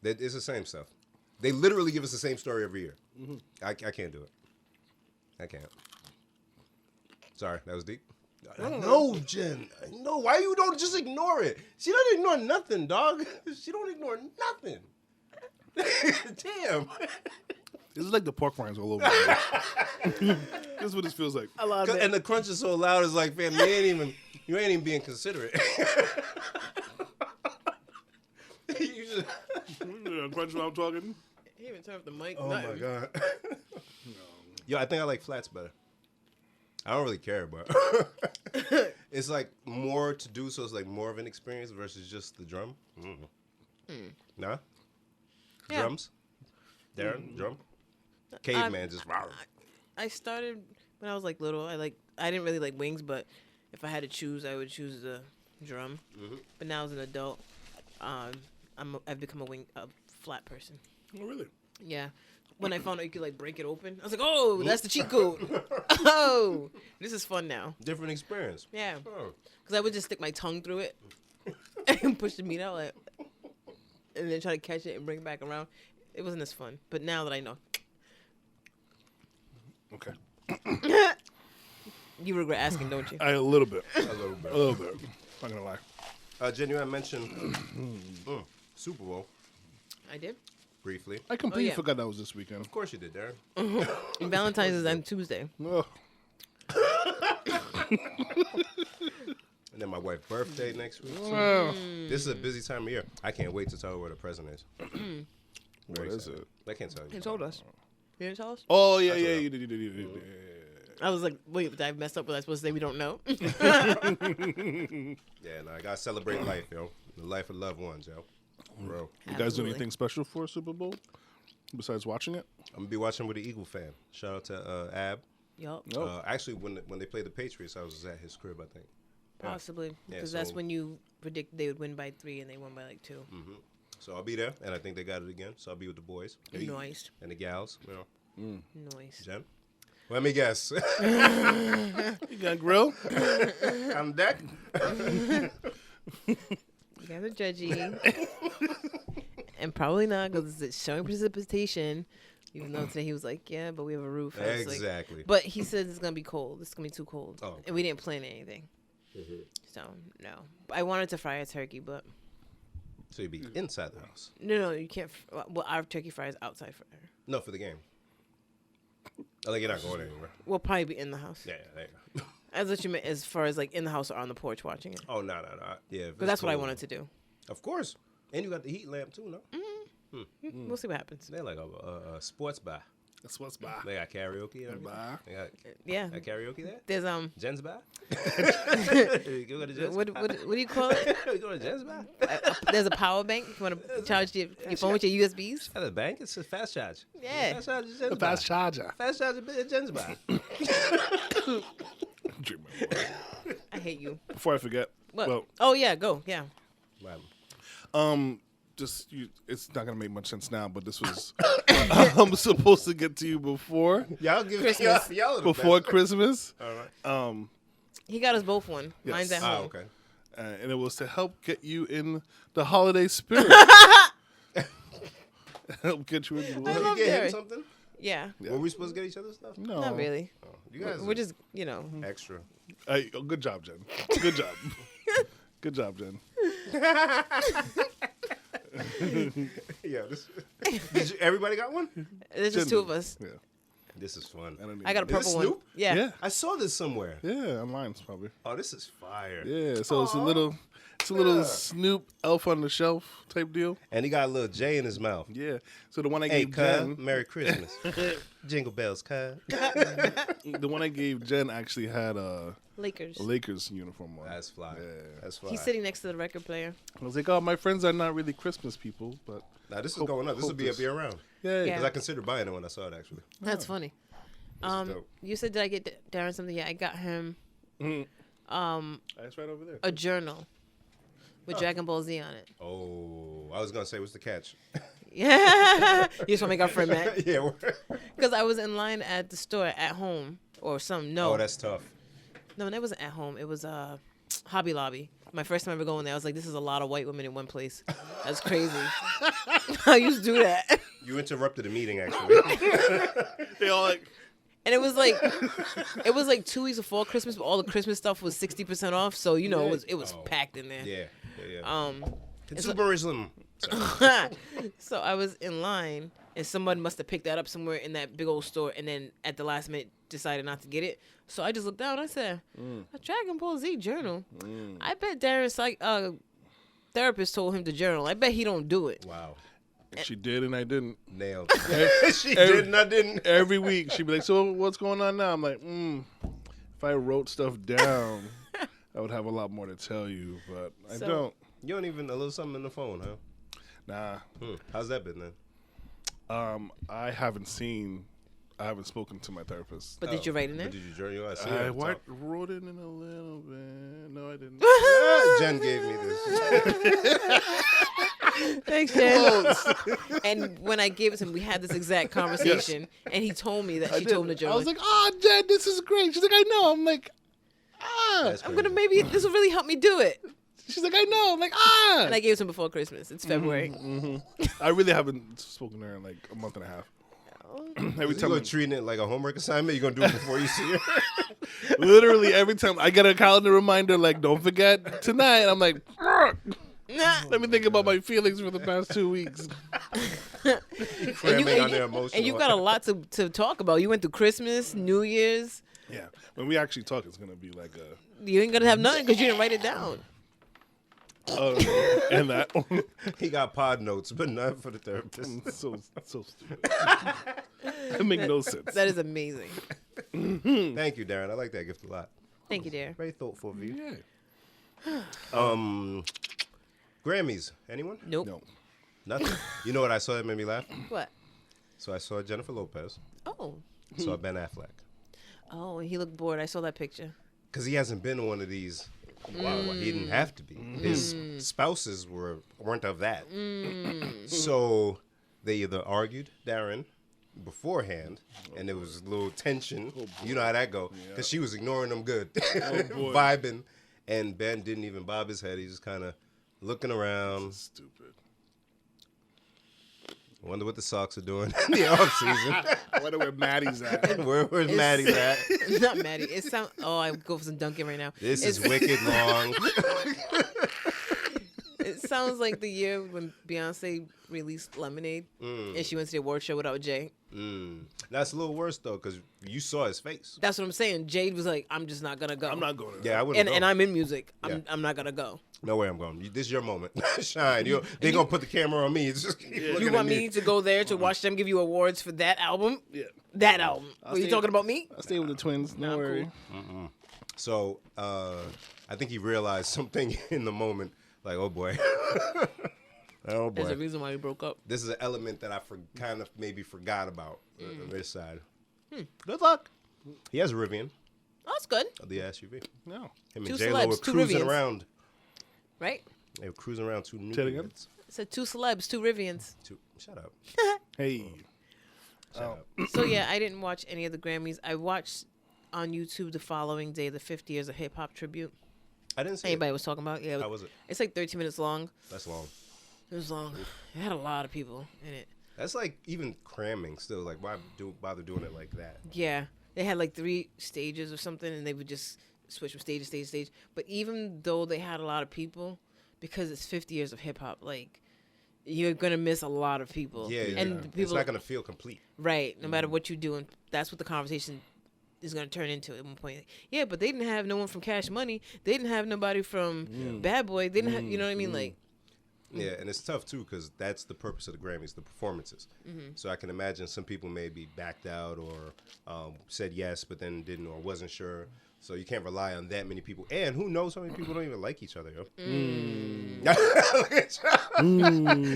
It's the same stuff. They literally give us the same story every year. I can't do it. I can't. Sorry, that was deep. No, Jen. No, why you don't just ignore it? She don't ignore nothing, dog. She don't ignore nothing. Damn. this is like the pork rinds all over. The place. This is what this feels like. I love it. And the crunch is so loud. It's like, fam, you ain't even being considerate. You just, Crunch while I'm talking. He even turned off the mic. oh my god. Yo, I think I like flats better. I don't really care, but it's like more to do, so it's like more of an experience versus just the drum. Nah? Yeah. Drums? Darren, drum? Caveman just rawr. I started when I was like little. I didn't really like wings, but if I had to choose, I would choose the drum. But now as an adult, I've become a flat person. Oh, really? Yeah. When I found out you could like break it open, I was like, oh, that's the cheat code. Oh, this is fun now. Different experience. Yeah. Oh. Because I would just stick my tongue through it and push the meat out, like, and then try to catch it and bring it back around. It wasn't as fun. But now that I know, Okay. you regret asking, don't you? A little bit. A little bit. A little bit. Not gonna lie. Jen, you had mentioned Super Bowl I did. briefly. I completely yeah. forgot that was this weekend. Of course you did, Darren. And Valentine's is on Tuesday. Ugh. And then my wife's birthday next week. So Well, this is a busy time of year. I can't wait to tell her where the present is. what Very is excited. it? I can't tell you. You told us. You didn't tell us? Oh, yeah, That's yeah, what you did. I was like, wait, did I mess up? Was I supposed to say we don't know? Yeah, no, I gotta celebrate life, yo. The life of loved ones, yo. Bro. You guys do Absolutely. anything special for Super Bowl besides watching it? I'm gonna be watching with an Eagle fan. Shout out to Ab. Yup, No. Actually, when they played the Patriots, I was at his crib, I think. possibly. Yeah, Because that's so- when you predict they would win by 3 and they won by like 2. So I'll be there, and I think they got it again. So I'll be with the boys Noise. and the gals. You know, Noise. Jen. Let me guess. You got a grill? On deck. You guys are judgy. And probably not because it's showing precipitation. Even though today he was like, yeah, but we have a roof. I was like- Exactly. but he said it's going to be cold. It's going to be too cold. Oh, okay. And we didn't plan anything. So, no. I wanted to fry a turkey, but So you'd be inside the house. no, you can't. Well, our turkey fry is outside fryer. No, for the game. I think you're not going anywhere. We'll probably be in the house. Yeah, there you go. As what you meant as far as like in the house or on the porch watching it. Oh, no. Yeah. Because that's what I wanted to do. Of course. And you got the heat lamp, too, no? We'll see what happens. They're like a sports bar. That's what's by. They got karaoke and everything. Bar. They got Yeah. karaoke there? There's Jen's bar? You go to Jen's what bar? do you call it? You go to Jen's bar? There's a power bank. If you want to charge your phone with your USBs. At the bank, it's a fast charge. Yeah. Fast charge at Jen's The bar. fast charger. Fast charge at Jen's bar. Drink my water. I hate you. Before I forget, What? well, Oh yeah, go. Yeah. Wow. just it's not gonna make much sense now, but this was I'm supposed to get to you before Y'all give Christmas. y'all are the before best. Christmas, All right. He got us both one. Yes. Mine's at home. Okay. and it was to help get you in the holiday spirit. Help get you in the I Did holiday. love you get him Derek. something? Yeah. Yeah. Were we supposed to get each other stuff? No, Not really. Oh, you guys We're are just, you know. extra. Hey, oh, good job, Jen. Good job. Good job, Jen. Yeah. Everybody got one? There's just Jen two of us. Yeah. This is fun. don't I got a even- Is purple it one. Snoop? Yeah. Yeah. I saw this somewhere. Yeah, online probably. Oh, this is fire. Yeah, so it's a little Snoop Elf on the Shelf type deal. And he got a little J in his mouth. Yeah. So the one I Hey, gave cuz, Jen, Merry Christmas. Jingle bells, cuz. the one I gave Jen actually had a Lakers. Lakers uniform on. That's fly. Yeah. That's fly. He's sitting next to the record player. I was like, oh, my friends are not really Christmas people, but Now, this is Hope- going up. This will hope be up this- year round. yeah, Yeah. Because I considered buying it when I saw it, actually. That's funny. This is dope. You said, did I get Darren something? Yeah, I got him That's right over there. a journal with Dragon Ball Z on it. Oh, I was going to say, what's the catch? Yeah. You just want to make our friend mad? Yeah. Because I was in line at the store at home or something. No. Oh, that's tough. No, that wasn't at home. It was Hobby Lobby. My first time ever going there, I was like, this is a lot of white women in one place. That's crazy. I used to do that. You interrupted the meeting, actually. They all like, And it was like 2 weeks before Christmas, but all the Christmas stuff was 60% off. So, you know, it was Oh. packed in there. Yeah. It's like- Consumerism. So I was in line, and someone must have picked that up somewhere in that big old store, and then at the last minute decided not to get it. So I just looked down. I said, "A Dragon Ball Z journal." I bet Darren's therapist told him to journal. I bet he don't do it. Wow. she did and I didn't. Nailed it. She did and I didn't. Every week she'd be like, so what's going on now? I'm like, if I wrote stuff down, I would have a lot more to tell you, but I So- don't. You don't even, a little something in the phone, huh? Nah. How's that been then? I haven't spoken to my therapist. But did you write in there? But did you journal? I see I it. wrote it in a little bit. No, I didn't. Jen gave me this. Thanks, Jen. Close. And when I gave it to him, we had this exact conversation, and he told me that she told him to journal. I was like, "Oh, Jen, this is great." She's like, "I know." I'm like, That's I'm gonna crazy. maybe this will really help me do it. She's like, "I know." I'm like, And I gave it to him before Christmas. It's February. I really haven't spoken to her in like a month and a half. Every You time, gonna treating it like a homework assignment? You gonna do it before you see her? literally every time I get a calendar reminder, like, "Don't forget tonight." I'm like, "Ugh." Nah. Let me think about my feelings for the past 2 weeks. Cramming on their emotional. And you got a lot to talk about. You went through Christmas, New Year's. Yeah, when we actually talk, it's gonna be like a You ain't gonna have nothing because you didn't write it down. and that He got pod notes, but none for the therapist. so stupid. It make no sense. That is amazing. Thank you, Darren. I like that gift a lot. Thank you, dear. Very thoughtful of you. Yeah. Grammys. Anyone? Nope. No. Nothing. You know what I saw that made me laugh? What? So I saw Jennifer Lopez. Oh. Saw Ben Affleck. Oh, he looked bored. I saw that picture. Because he hasn't been on one of these. Wow, he didn't have to be. His spouses weren't of that. So they either argued, Darren, beforehand, and there was a little tension. You know how that go. Because she was ignoring them good. boy. Vibing. And Ben didn't even bob his head. He just kind of looking around. Stupid. Wonder what the Sox are doing in the off season. I wonder where Maddie's at. Where's Maddie at? Not Maddie. It sound. Oh, I go for some dunking right now. This is wicked long. It sounds like the year when Beyonce released Lemonade and she went to the award show without Jay. That's a little worse though, because you saw his face. That's what I'm saying. Jade was like, "I'm just not gonna go." I'm not going to. Yeah, I wouldn't. And I'm in music. Yeah. I'm not gonna go. No way I'm going. This is your moment. Shine. They're going to put the camera on me. It's just keep looking You at want me to go there to watch them give you awards for that album? Yeah. That album. Were you stay- talking about me? I stay with the twins. No I'm worry. cool. So I think he realized something in the moment. Like, oh boy. Oh There's a boy. reason why we broke up. This is an element that I kind of maybe forgot about on this side. Good luck. He has a Rivian Oh, that's good, of the SUV. No. Him Two and J-Lo were celebs, two cruising Rivians. around. right? They were cruising around two new Say it again? units. I said 2 celebs, 2 Rivians. Shut up. Hey. Shut up. So yeah, I didn't watch any of the Grammys. I watched on YouTube the following day the 50 years of hip hop tribute. I didn't see Anybody was talking about? Yeah, How was it? It's like 13 minutes long. That's long. It was long. It had a lot of people in it. That's like even cramming still. Like, why bother doing it like that? Yeah, they had like 3 stages or something, and they would just switch from stage to stage to stage. But even though they had a lot of people, because it's 50 years of hip hop, like you're gonna miss a lot of people. Yeah, and yeah. the people, It's not going to feel complete. right? No matter what you do, and that's what the conversation is gonna turn into at one point. Yeah, but they didn't have no one from Cash Money. They didn't have nobody from Bad Boy. They didn't have, you know what I mean? Like, Yeah, and it's tough too because that's the purpose of the Grammys, the performances. So I can imagine some people maybe backed out or said yes, but then didn't or wasn't sure. So you can't rely on that many people. And who knows how many people don't even like each other, yo.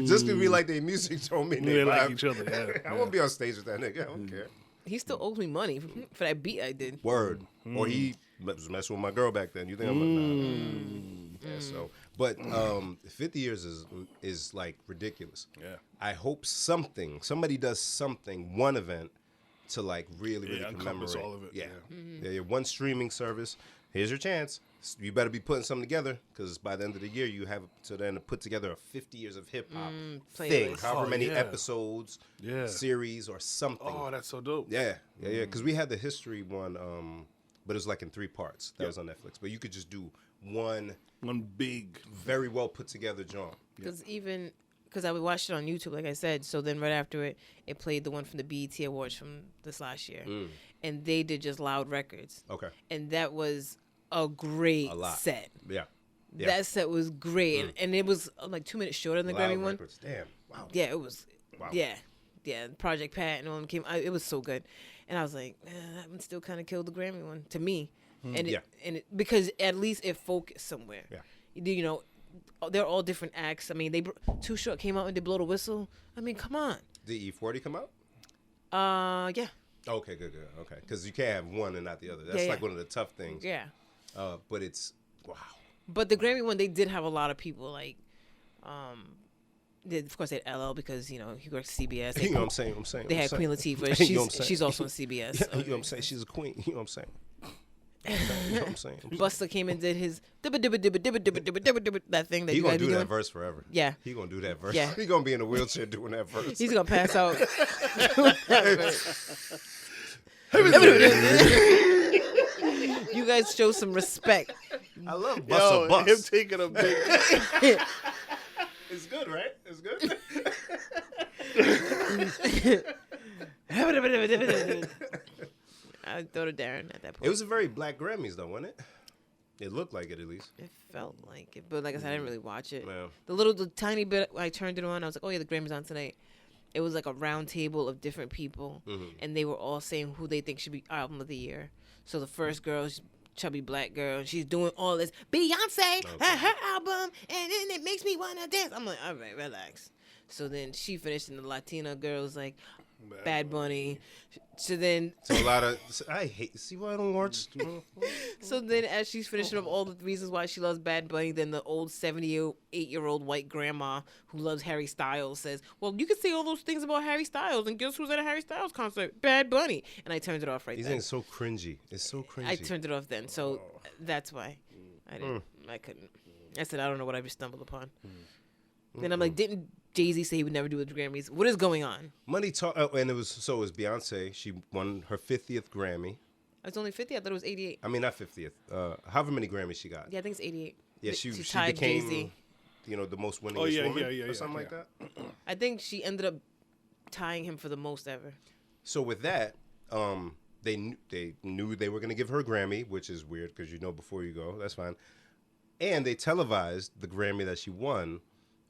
Just to be like their music told me They like each other. Yeah. I won't be on stage with that nigga. I don't care. he still owes me money for that beat I did. Word. Or he was messing with my girl back then. You think I'm like, nah. Yeah, so, but 50 years is like ridiculous. Yeah. I hope somebody does something, one event to like really encompass commemorate all of it. Yeah. Yeah, one streaming service. Here's your chance. You better be putting something together because by the end of the year you have to then put together a 50 years of hip hop thing, playlist. however many yeah. episodes, Yeah. series or something. Oh, that's so dope. Yeah. Because we had the history one, but it was like in 3 parts. That was on Netflix. But you could just do one One big. very well put together joint. Because I watched it on YouTube, like I said. So then right after it played the one from the BET Awards from this last year, and they did just Loud Records, Okay. and that was a great lot. set. Yeah. That set was great, and it was like 2 minutes shorter than the Loud Grammy one. Records. Damn. Wow. Yeah, it was. Wow. Yeah. Project Pat and all them came. It was so good, and I was like, that one still kind of killed the Grammy one to me, and because at least it focused somewhere. Yeah. You know, they're all different acts. I mean, Too Short came out and did Blow the Whistle. I mean, come on. Did E40 come out? Yeah. Okay, good. Okay. Because you can't have one and not the other. That's Yeah, like yeah. one of the tough things. Yeah. But it's, wow. But the Grammy one, they did have a lot of people. Like, Of course, they had LL because he worked at CBS. You know what I'm saying? They had Queen Latifah. You know what I'm saying? She's also on CBS. You know what I'm saying? She's a queen. You know what I'm saying? You know what I'm saying? Busta came and did his that thing that He you gonna guys do be that doing. verse forever. Yeah. He gonna do that verse. Yeah. He gonna be in a wheelchair doing that verse. He's gonna pass out. You guys show some respect. I love Yo, Busta Bus. him taking a big. It's good, right? It's good. I throw to Darren at that point. It was a very black Grammys, though, wasn't it? It looked like it, at least. It felt like it, but like I said, I didn't really watch it. Yeah. The tiny bit I turned it on, I was like, oh yeah, the Grammys on tonight. It was like a round table of different people, and they were all saying who they think should be album of the year. So the first girl, she's chubby black girl, and she's doing all this Beyonce, her album, and then it makes me wanna dance. I'm like, all right, relax. So then she finished, and the Latina girl was like, Bad Bunny. So then, So a lot of I hate. See why I don't watch. so then as she's finishing up all the reasons why she loves Bad Bunny, then the old 78-year-old white grandma who loves Harry Styles says, well, you can say all those things about Harry Styles, and guess who's at a Harry Styles concert? Bad Bunny. And I turned it off right These then. things so cringy. It's so cringy. I turned it off then, so that's why I couldn't. I said I don't know what I just stumbled upon. Then I'm like, didn't Jay-Z say he would never do the Grammys? What is going on? Money talk, and it was Beyonce. She won her 50th Grammy. It's only 50. I thought it was 88. I mean, not 50th. However many Grammys she got. Yeah, I think it's 88. Yeah, she tied became, Jay-Z. the most winningest woman or something like that. I think she ended up tying him for the most ever. So with that, they knew they were going to give her a Grammy, which is weird because before you go, that's fine. And they televised the Grammy that she won,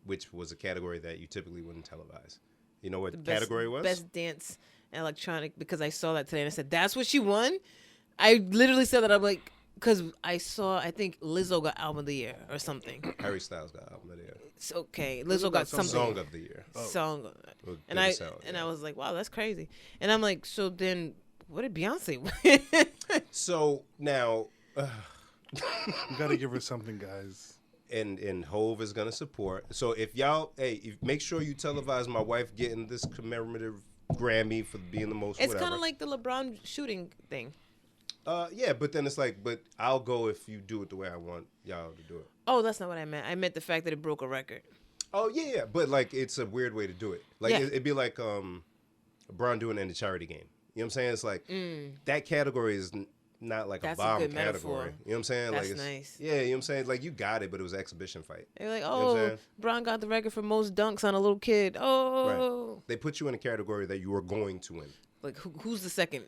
which was a category that you typically wouldn't televise. You know what category it was? Best dance electronic, because I saw that today and I said, that's what she won? I literally said that. I'm like, because I think Lizzo got album of the year or something. Harry Styles got album of the year. It's okay. Lizzo got something. Song of the year. Song. Or And I was like, wow, that's crazy. And I'm like, so then what did Beyonce win? So now, You gotta give her something, guys. and Hove is gonna support. So if y'all, make sure you televise my wife getting this commemorative Grammy for being the most. It's kind of like the LeBron shooting thing. Yeah, but then it's like, but I'll go if you do it the way I want y'all to do it. Oh, that's not what I meant. I meant the fact that it broke a record. Oh yeah, but like it's a weird way to do it. Like Yeah. it'd be like LeBron doing it in the charity game. You know what I'm saying? It's like that category is not like That's a a bomb good category. metaphor. You know what I'm saying? That's like it's, nice. Yeah, you know what I'm saying? Like you got it, but it was an exhibition fight. They're like, know what I'm oh, saying? Bron got the record for most dunks on a little kid. Oh, Right. They put you in a category that you are going to win. like who's the second?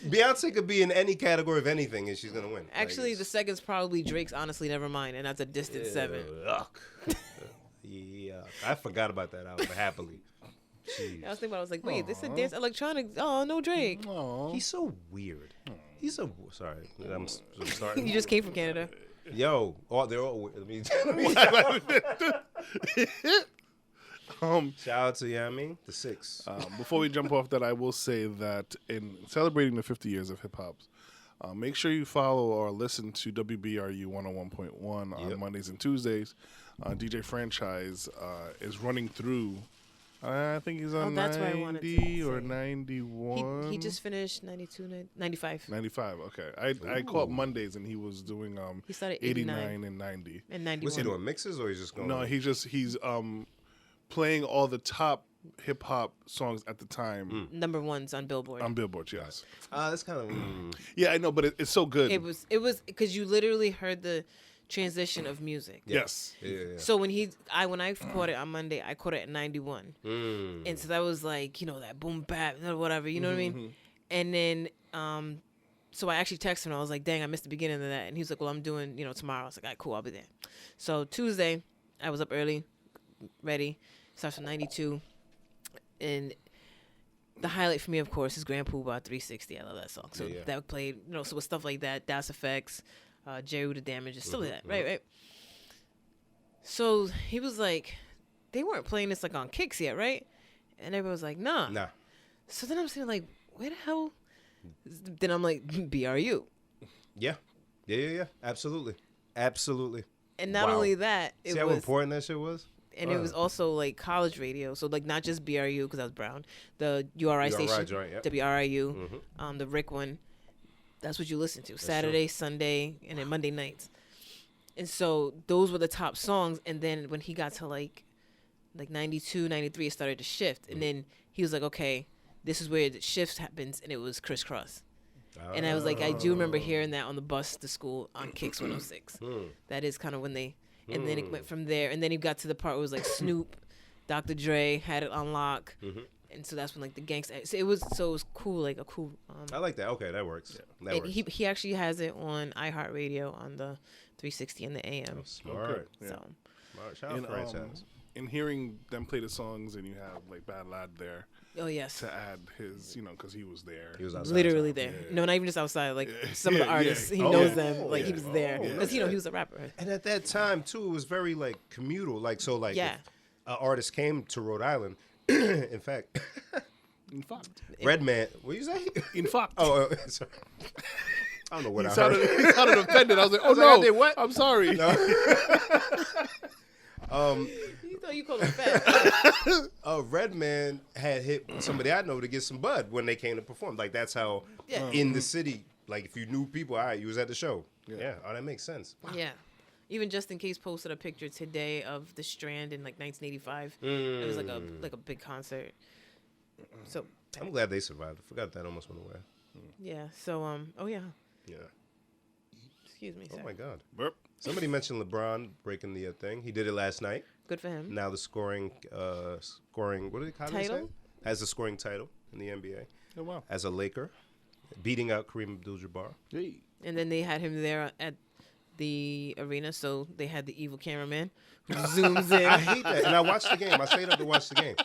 Beyonce could be in any category of anything and she's gonna win. Actually, the second's probably Drake's Honestly Nevermind, and that's a distant 7. Yuck. Yeah, I forgot about that album happily. Jeez. I was thinking about it, I was like, wait, this is dance electronics. Oh, no Drake. He's so weird. He's so sorry. I'm sorry. You just came from Canada. Yo, they're all weird. I mean, shout out to the 6. Before we jump off that, I will say that in celebrating the 50 years of hip hop, make sure you follow or listen to WBRU 101.1 on Mondays and Tuesdays. DJ Franchise is running through. I think he's on that's where I wanted to 90 or say. 91. He just finished 95. 95. Okay, I caught Mondays and he was doing He started 89 and 90. And 91. Was he doing mixes or he's just going? No, he's playing all the top hip hop songs at the time Number ones on Billboard. on Billboard. Yes. That's kind of. Yeah, I know, but it's so good. It was because you literally heard the transition of music. Yes. Yeah. So when I caught it on Monday, I caught it at 91. And so that was like, that boom bap, whatever, you know what I mean? And then, so I actually texted him. I was like, dang, I missed the beginning of that. And he was like, well, I'm doing, tomorrow. I was like, all right, cool, I'll be there. So Tuesday, I was up early, ready. Starts from 92. And the highlight for me, of course, is Grand Poobah 360. I love that song. So that played, so with stuff like that, Das Effects, Jerry the Damages, stuff like that, right? So he was like, they weren't playing this like on Kicks yet, right? And everybody was like, nah. So then I'm sitting like, where the hell? Then I'm like, BRU. Yeah. Absolutely. And not Wow. only that, it See how was important that shit was? and it was also like college radio. So like not just BRU because I was Brown, the URI station, joint, yep. WRIU, the Rick one. That's what you listen to Saturday, Sunday, and then Monday nights. And so those were the top songs. And then when he got to like 92, 93, it started to shift. And then he was like, okay, this is where the shift happens. And it was crisscross. And I was like, I do remember hearing that on the bus to school on Kicks 106. That is kind of when they, and then it went from there. And then he got to the part where it was like Snoop, Dr. Dre had it on lock. And so that's when like the gangsta. So it was cool, like a cool. I like that. Okay, that works. Yeah, that and works. he actually has it on iHeartRadio on the 360 and the AM. Smart. Okay, yeah. So Smart. Shout out franchise. In hearing them play the songs, and you have like Bad Lad there oh yes, to add his, because he was there. He was outside. literally there. No, not even just outside. Like some of the artists, he Oh, knows yeah. them. Like he was there because he was a rapper. And at that time too, it was very like communal. Like so, like Yeah. if an artist came to Rhode Island. In fact, In fact, Redman. What you say? in fact. Oh, sorry. I don't know what He I sounded, heard. he sounded offended. I was like, oh was like, no, I did what? I'm sorry. You thought you called him fat. Redman had hit somebody I know to get some bud when they came to perform. Like that's how Yeah. in the city. Like if you knew people, all right, you was at the show. Yeah. Oh, that makes sense. Yeah. Even Just In Case posted a picture today of the Strand in like 1985. It was like a big concert. So I'm glad they survived. I forgot that almost went away. yeah. So oh yeah. Yeah. Excuse me. Oh Sorry. my God. Burp. Somebody mentioned LeBron breaking the thing. He did it last night. Good for him. Now the scoring. What did they say? Title? Has the scoring title in the NBA Oh wow. as a Laker, beating out Kareem Abdul-Jabbar. Hey. And then they had him there at the arena, so they had the evil cameraman who zooms in. I hate that. And I watched the game. I stayed up to watch the game.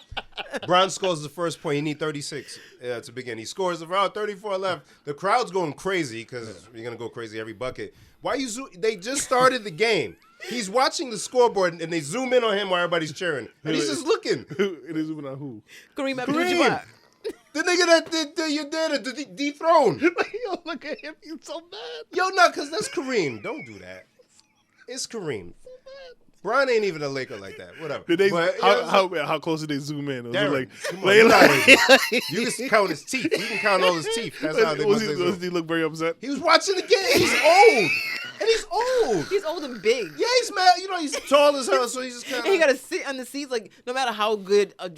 Bron scores the first point. You need 36 to begin. He scores around 34 left. The crowd's going crazy because you're going to go crazy every bucket. Why you zoom? They just started the game. He's watching the scoreboard and they zoom in on him while everybody's cheering. And he's just looking. It is even on who? Kareem Kareem. Abdul-Jabbar. The nigga that you're there to dethrone. Yo, look at him. He's so mad. Yo, no, because that's Kareem. Don't do that. It's Kareem. Bron ain't even a Laker like that. Whatever. Did they? But, you know, How close did they zoom in? Was Darren, it come on, like you know you can count his teeth. You can count all his teeth. That's how they was must he, he look very upset? He was watching the game. He's old. And he's old. He's old and big. Yeah, he's mad. You know, he's tall as hell, so he's just kind And he of... got to sit on the seats. Like, no matter how good a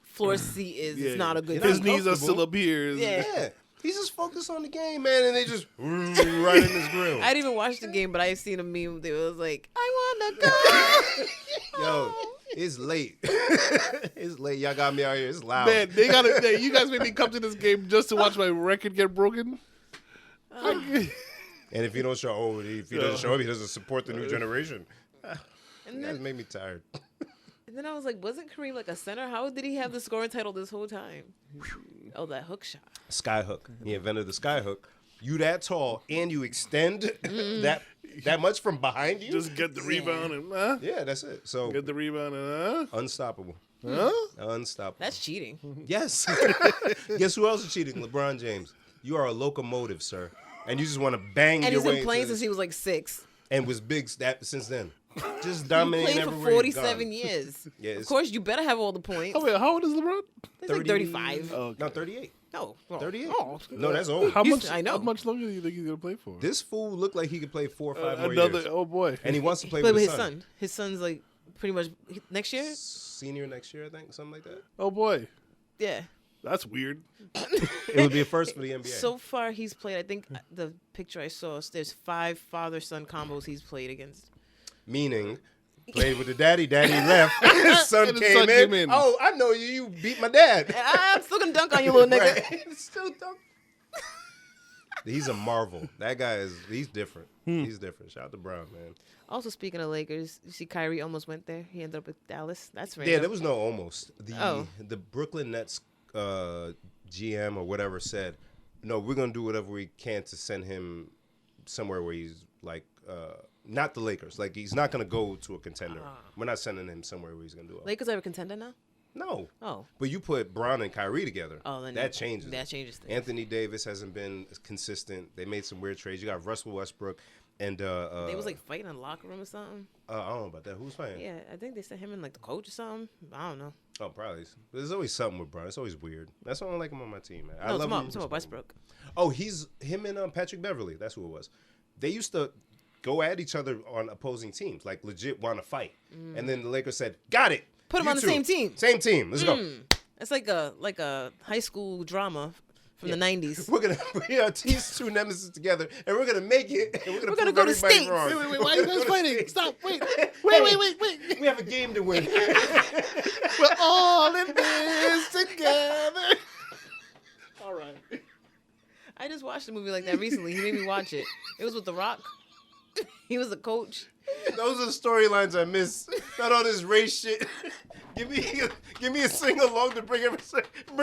floor seat is, it's not a good His seat. knees are still up here. Yeah. Yeah. He's just focused on the game, man, and they just right in his grill. I didn't even watch the game, but I seen a meme that was like, I wanna go. Yo, it's late. It's late. Y'all got me out here. It's loud. Man, you guys made me come to this game just to watch my record get broken. And if he don't show, if he doesn't show up, he doesn't support the new generation. And You guys then, made me tired. and then I was like, wasn't Kareem like a center? How did he have the scoring title this whole time? Oh, that hook shot. Skyhook. He invented the skyhook. You that tall and you extend that much from behind you. Just get the rebound and Yeah, that's it. So get the rebound and unstoppable. Unstoppable. That's cheating. Yes. Guess who else is cheating? LeBron James. You are a locomotive, sir. And you just want to bang And your he's way been playing into since he was like 6. and was big since then. Just He dominating played for everywhere he's 47 gone. years. Yeah, Of course, you better have all the points. oh wait, how old is LeBron? He's like 35. Oh, No, 38. No. Oh. 38. Oh. No, that's old. How much? I know. How much longer do you think he's gonna play for? This fool looked like he could play 4 or 5 more Another. years. Oh boy. And he wants to play Play with with his his son. son. His son's like pretty much next year. Senior next year, I think. Something like that. Oh boy. Yeah. That's weird. It would be a first for the NBA. So far, he's played. I think the picture I saw, there's 5 father-son combos he's played against. Meaning, played with the daddy left. His son, And his came, son in. came in. Oh, I know you. You beat my dad. And I'm still gonna dunk on you, little nigga. Right. Still dumb. He's a marvel. That guy he's different. He's different. Shout out to Brown, man. Also, speaking of Lakers, you see Kyrie almost went there. He ended up with Dallas. That's Yeah, random. there was no almost. Oh. The Brooklyn Nets GM or whatever said, no, we're going to do whatever we can to send him somewhere where he's like, not the Lakers. Like, he's not going to go to a contender. We're not sending him somewhere where he's going to do it. Lakers are a contender now. No. Oh. But you put Brown and Kyrie together. Oh, then that changes. That changes things. Anthony Davis hasn't been consistent. They made some weird trades. You got Russell Westbrook. And They was like fighting in the locker room or something. I don't know about that. Who's fighting? Yeah, I think they sent him in like the coach or something. I don't know. Oh, probably. There's always something with Bron. It's always weird. That's why I don't like him on my team, man. I No, love him. it's about Westbrook. Oh, he's him and Patrick Beverly. That's who it was. They used to go at each other on opposing teams, like legit want to fight. And then the Lakers said, "Got it. Put them You on the two. same team. Same team. Let's go. It's like a high school drama from the 90s. We're gonna bring our these two nemesis together, and we're gonna make it. And We're prove gonna go to everybody states. wrong. Wait, why are you guys fighting? Stop, wait. We have a game to win. We're all in this together. All right. I just watched a movie like that recently. He made me watch it. It was with The Rock. He was a coach. Those are the storylines I miss. Not all this race shit. Give me a sing along to bring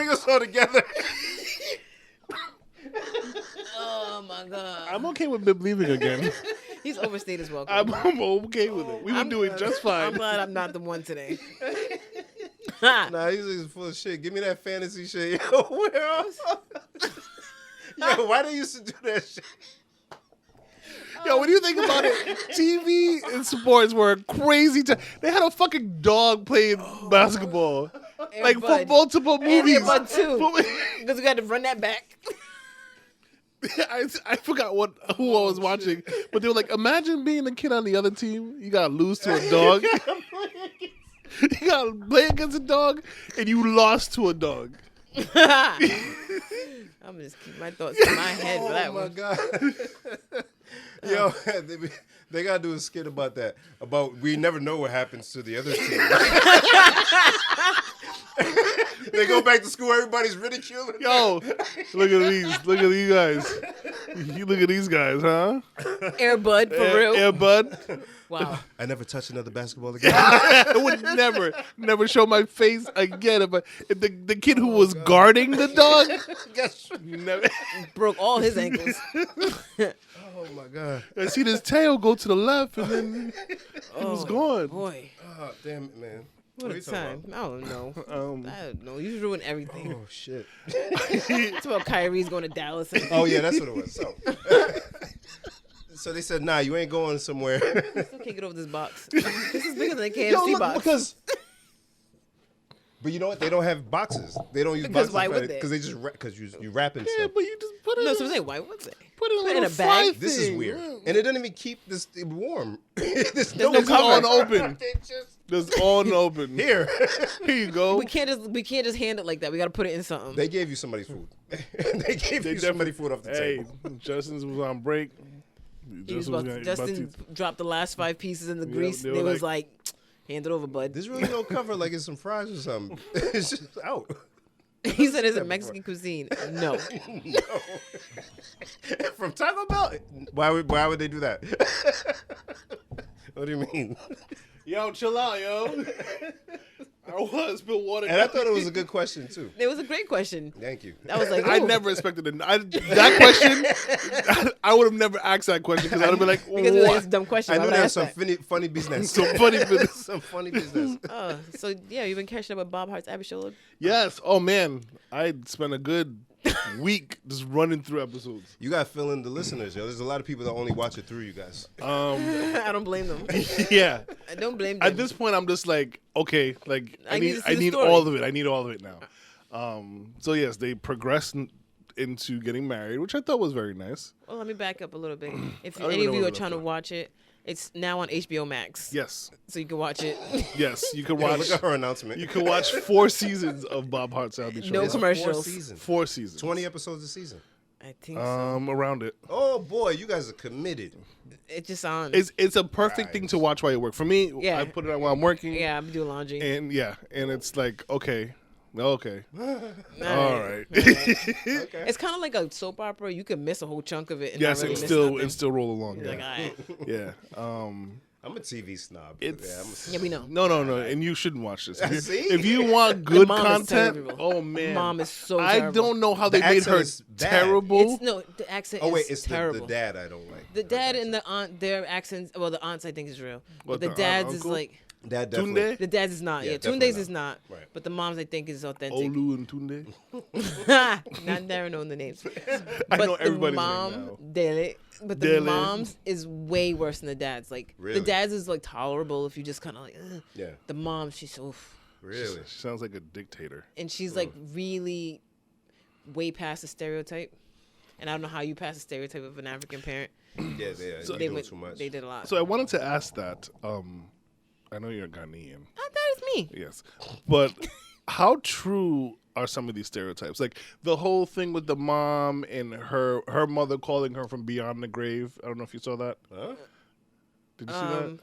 us all together. Oh my God. I'm okay with Bib leaving again. He's overstayed his welcome. I'm okay with it. We were doing just I'm fine. glad I'm not the one today. Nah, he's full of shit. Give me that fantasy shit. Yo, where else? Yo, why they used to do that shit? Yo, when you think about it, TV and sports were a crazy time. They had a fucking dog playing basketball. Air Like Bud. for multiple movies. Air Bud too. Because we got to run that back. I forgot who I was watching, but they were like, imagine being a kid on the other team. You gotta lose to a dog. You gotta play against a dog, and you lost to a dog. I'm gonna just keep my thoughts in my head for that Oh my one. god. Yo, they gotta do a skit about that. About we never know what happens to the other team. They go back to school, everybody's ridiculing. Yo, look at these. Look at these guys. You look at these guys, huh? Air Bud, for real. Air Bud. Wow. I never touch another basketball again. I would never show my face again. If the kid who was guarding the dog, never. Broke all his ankles. Oh my god. I see his tail go to the left, and then he was gone. Boy, Oh damn it, man. what are a you talking time. I don't know. I don't know. You ruined everything. Oh shit. It's about Kyrie's going to Dallas. And Oh yeah, that's what it was. So they said, nah, you ain't going somewhere. I still can't get over this box. This is bigger than a KFC Yo, look, box. because. But you know what? They don't have boxes. They don't use Because boxes. why would they? Because they just because you wrapping Yeah, stuff. but you just put it. No, in so I'm a- saying, why would they? Put it Put it in in a a bag? This is weird, and it doesn't even keep this warm. There's no It's cover. on open. It's on open. Here, Here you go. We can't just hand it like that. We got to put it in something. they gave you somebody's food. They gave you somebody's food off the Hey, table. Justin's was on break. Justin dropped the last 5 pieces in the grease. they They were was like, hand it over, bud. There's really no cover, like it's some fries or something. It's just out. He said, "Is it Mexican cuisine?" No. From Taco Bell? Why would they do that? What do you mean? Yo, chill out, yo. I was spilled water. And I thought it was a good question too. It was a great question. Thank you. I was like, I ooh. never expected that question. I would have never asked that question because I would have been like, Because it was what? a dumb question. I Why knew would there I was ask some that? funny business. Some funny business. Some funny business. So yeah, you've been catching up with Bob Hart's Abishola. Yes. Oh man, I spent a good week just running through episodes. You got to fill in the listeners, yo. There's a lot of people that only watch it through you guys. I don't blame them. Yeah. I don't blame them. At this point, I'm just like, okay, like I need to see I the need story. all of it. I need all of it now. So yes, they progressed into getting married, which I thought was very nice. Well, let me back up a little bit. If I don't any even of know you what are trying to that's watch it, it's now on HBO Max. Yes, So you can watch it. yes, you can Yeah, watch. look at her announcement. You can watch 4 seasons of Bob Hart's Albie Show. No It's commercials. 4 seasons. 4 seasons. 20 episodes a season. I think so. Around it. Oh boy, you guys are committed. It's just on. It's a perfect thing to watch while you work. For me, Yeah. I put it on while I'm working. Yeah, I'm doing laundry. And it's like, okay. All right. Okay. It's kind of like a soap opera. You can miss a whole chunk of it. And Yes, not really it miss still nothing. it still roll along. Like, Yeah. all right. Yeah. I'm a TV snob. It's- Yeah, we know. No, and you shouldn't watch this. See? If you want good mom is content, terrible. oh man, Mom is so I terrible. don't know how The they made accent her is bad. terrible. It's no, the accent Oh wait, is it's terrible. the dad I don't like. The dad and the aunt, their accents. Well, the aunts I think is real, What, but the the aunt, dad's is uncle? like That definitely. Tunde, The dad's is not. Yeah, Yeah, definitely Tunde's not. is not. Right. But the mom's, I think, is authentic. Olu, and Tunde. Not never knowing the names. I But know the everybody's mom, name now. Dele, but the Dele. mom's is way worse than the dad's. Like Really? the dad's is like tolerable if you just kind of like. Ugh. Yeah. The mom, she's so. Really? She sounds like a dictator. And she's like really way past the stereotype. And I don't know how you pass the stereotype of an African parent. Yeah, they They do went, too much. they did a lot. So I wanted to ask that. I know you're a Ghanaian. Oh, that is me. Yes. But how true are some of these stereotypes? Like the whole thing with the mom and her mother calling her from beyond the grave. I don't know if you saw that. Huh? Did you see that?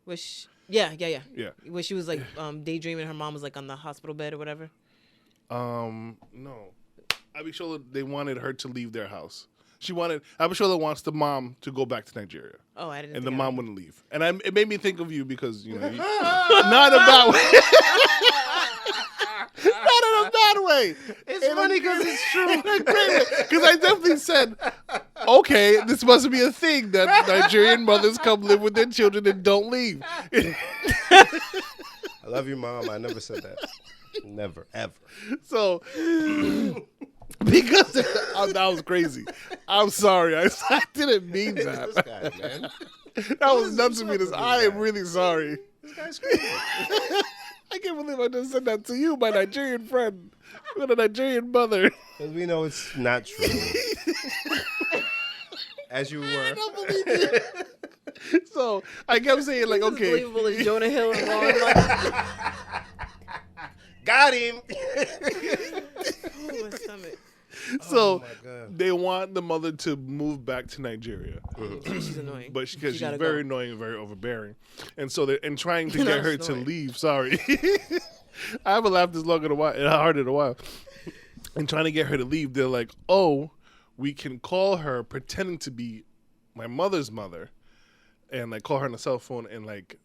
Which yeah. Yeah. Where she was like daydreaming, her mom was like on the hospital bed or whatever. No. Abishola, they wanted her to leave their house. Abishola wants the mom to go back to Nigeria. Oh, I didn't. And the think mom wouldn't leave. And it made me think of you because, you know, not in a bad way. Not in a bad way. It's funny because it's true. Because I definitely said, okay, this must be a thing that Nigerian mothers come live with their children and don't leave. I love you, Mom. I never said that. Never, ever. So, because that was crazy. I'm sorry. I didn't mean that. This guy, man. That was nuts to me. I am really sorry. This guy's crazy. I can't believe I just said that to you, my Nigerian friend, with a Nigerian mother. Because we know it's not true. As you I were. don't believe you. So I kept saying, like, This is okay. believable as Jonah Hill and Lauren. Like, Got him. oh, my stomach. So my God. they want the mother to move back to Nigeria, She's annoying. but because she's gotta very go. annoying and very overbearing, and so they're trying to Not get her to snoring. leave. Sorry, I haven't laughed this long in a while, and hard in a while. And trying to get her to leave, they're like, "Oh, we can call her pretending to be my mother's mother, and like call her on the cell phone and like."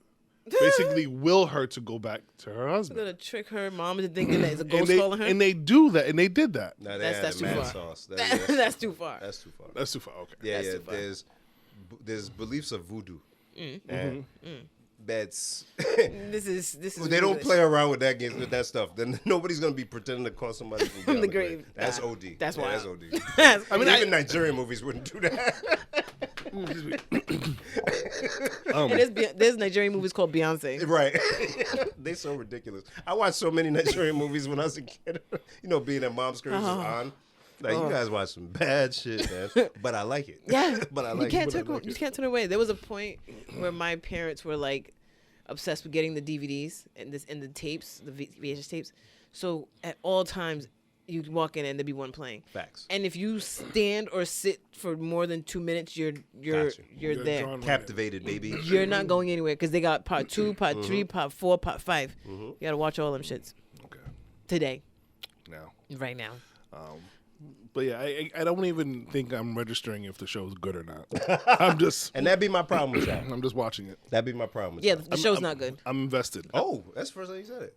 Basically, will her to go back to her I'm husband, gonna trick her mom into thinking that it's a ghost and calling her. they do that, and they did that. No, they That's added too mad far. sauce. That's too far. That's too far. That's too far. Okay. Yeah, That's yeah. too far. There's beliefs of voodoo. And that's This is they don't foolish. play around with that stuff. Then nobody's gonna be pretending to call somebody from From beyond the grave. That's Nah, OD. that's Yeah, wild. That's OD. I mean, Even Nigerian movies wouldn't do that. and there's Nigerian movies called Beyonce. Right. They so ridiculous. I watched so many Nigerian movies when I was a kid. You know, being at mom's crib was on. Like, you guys watch some bad shit, man. But I like it. Yeah, But I you like can't it. you can't turn away. There was a point where my parents were like obsessed with getting the DVDs and the tapes, the VHS tapes. So at all times, you'd walk in and there'd be one playing. Facts. And if you stand or sit for more than 2 minutes, you're Gotcha. you're there. drawn right Captivated, baby. You're not going anywhere because they got part 2, part 3, part 4, part 5. You gotta watch all them shits Okay. today, Now. right now. But yeah, I don't even think I'm registering if the show's good or not. I'm just And that'd be my problem with y'all. I'm just watching it. That'd be my problem with Yeah, y'all. the show's not good. I'm invested. Oh, that's the first time you said it.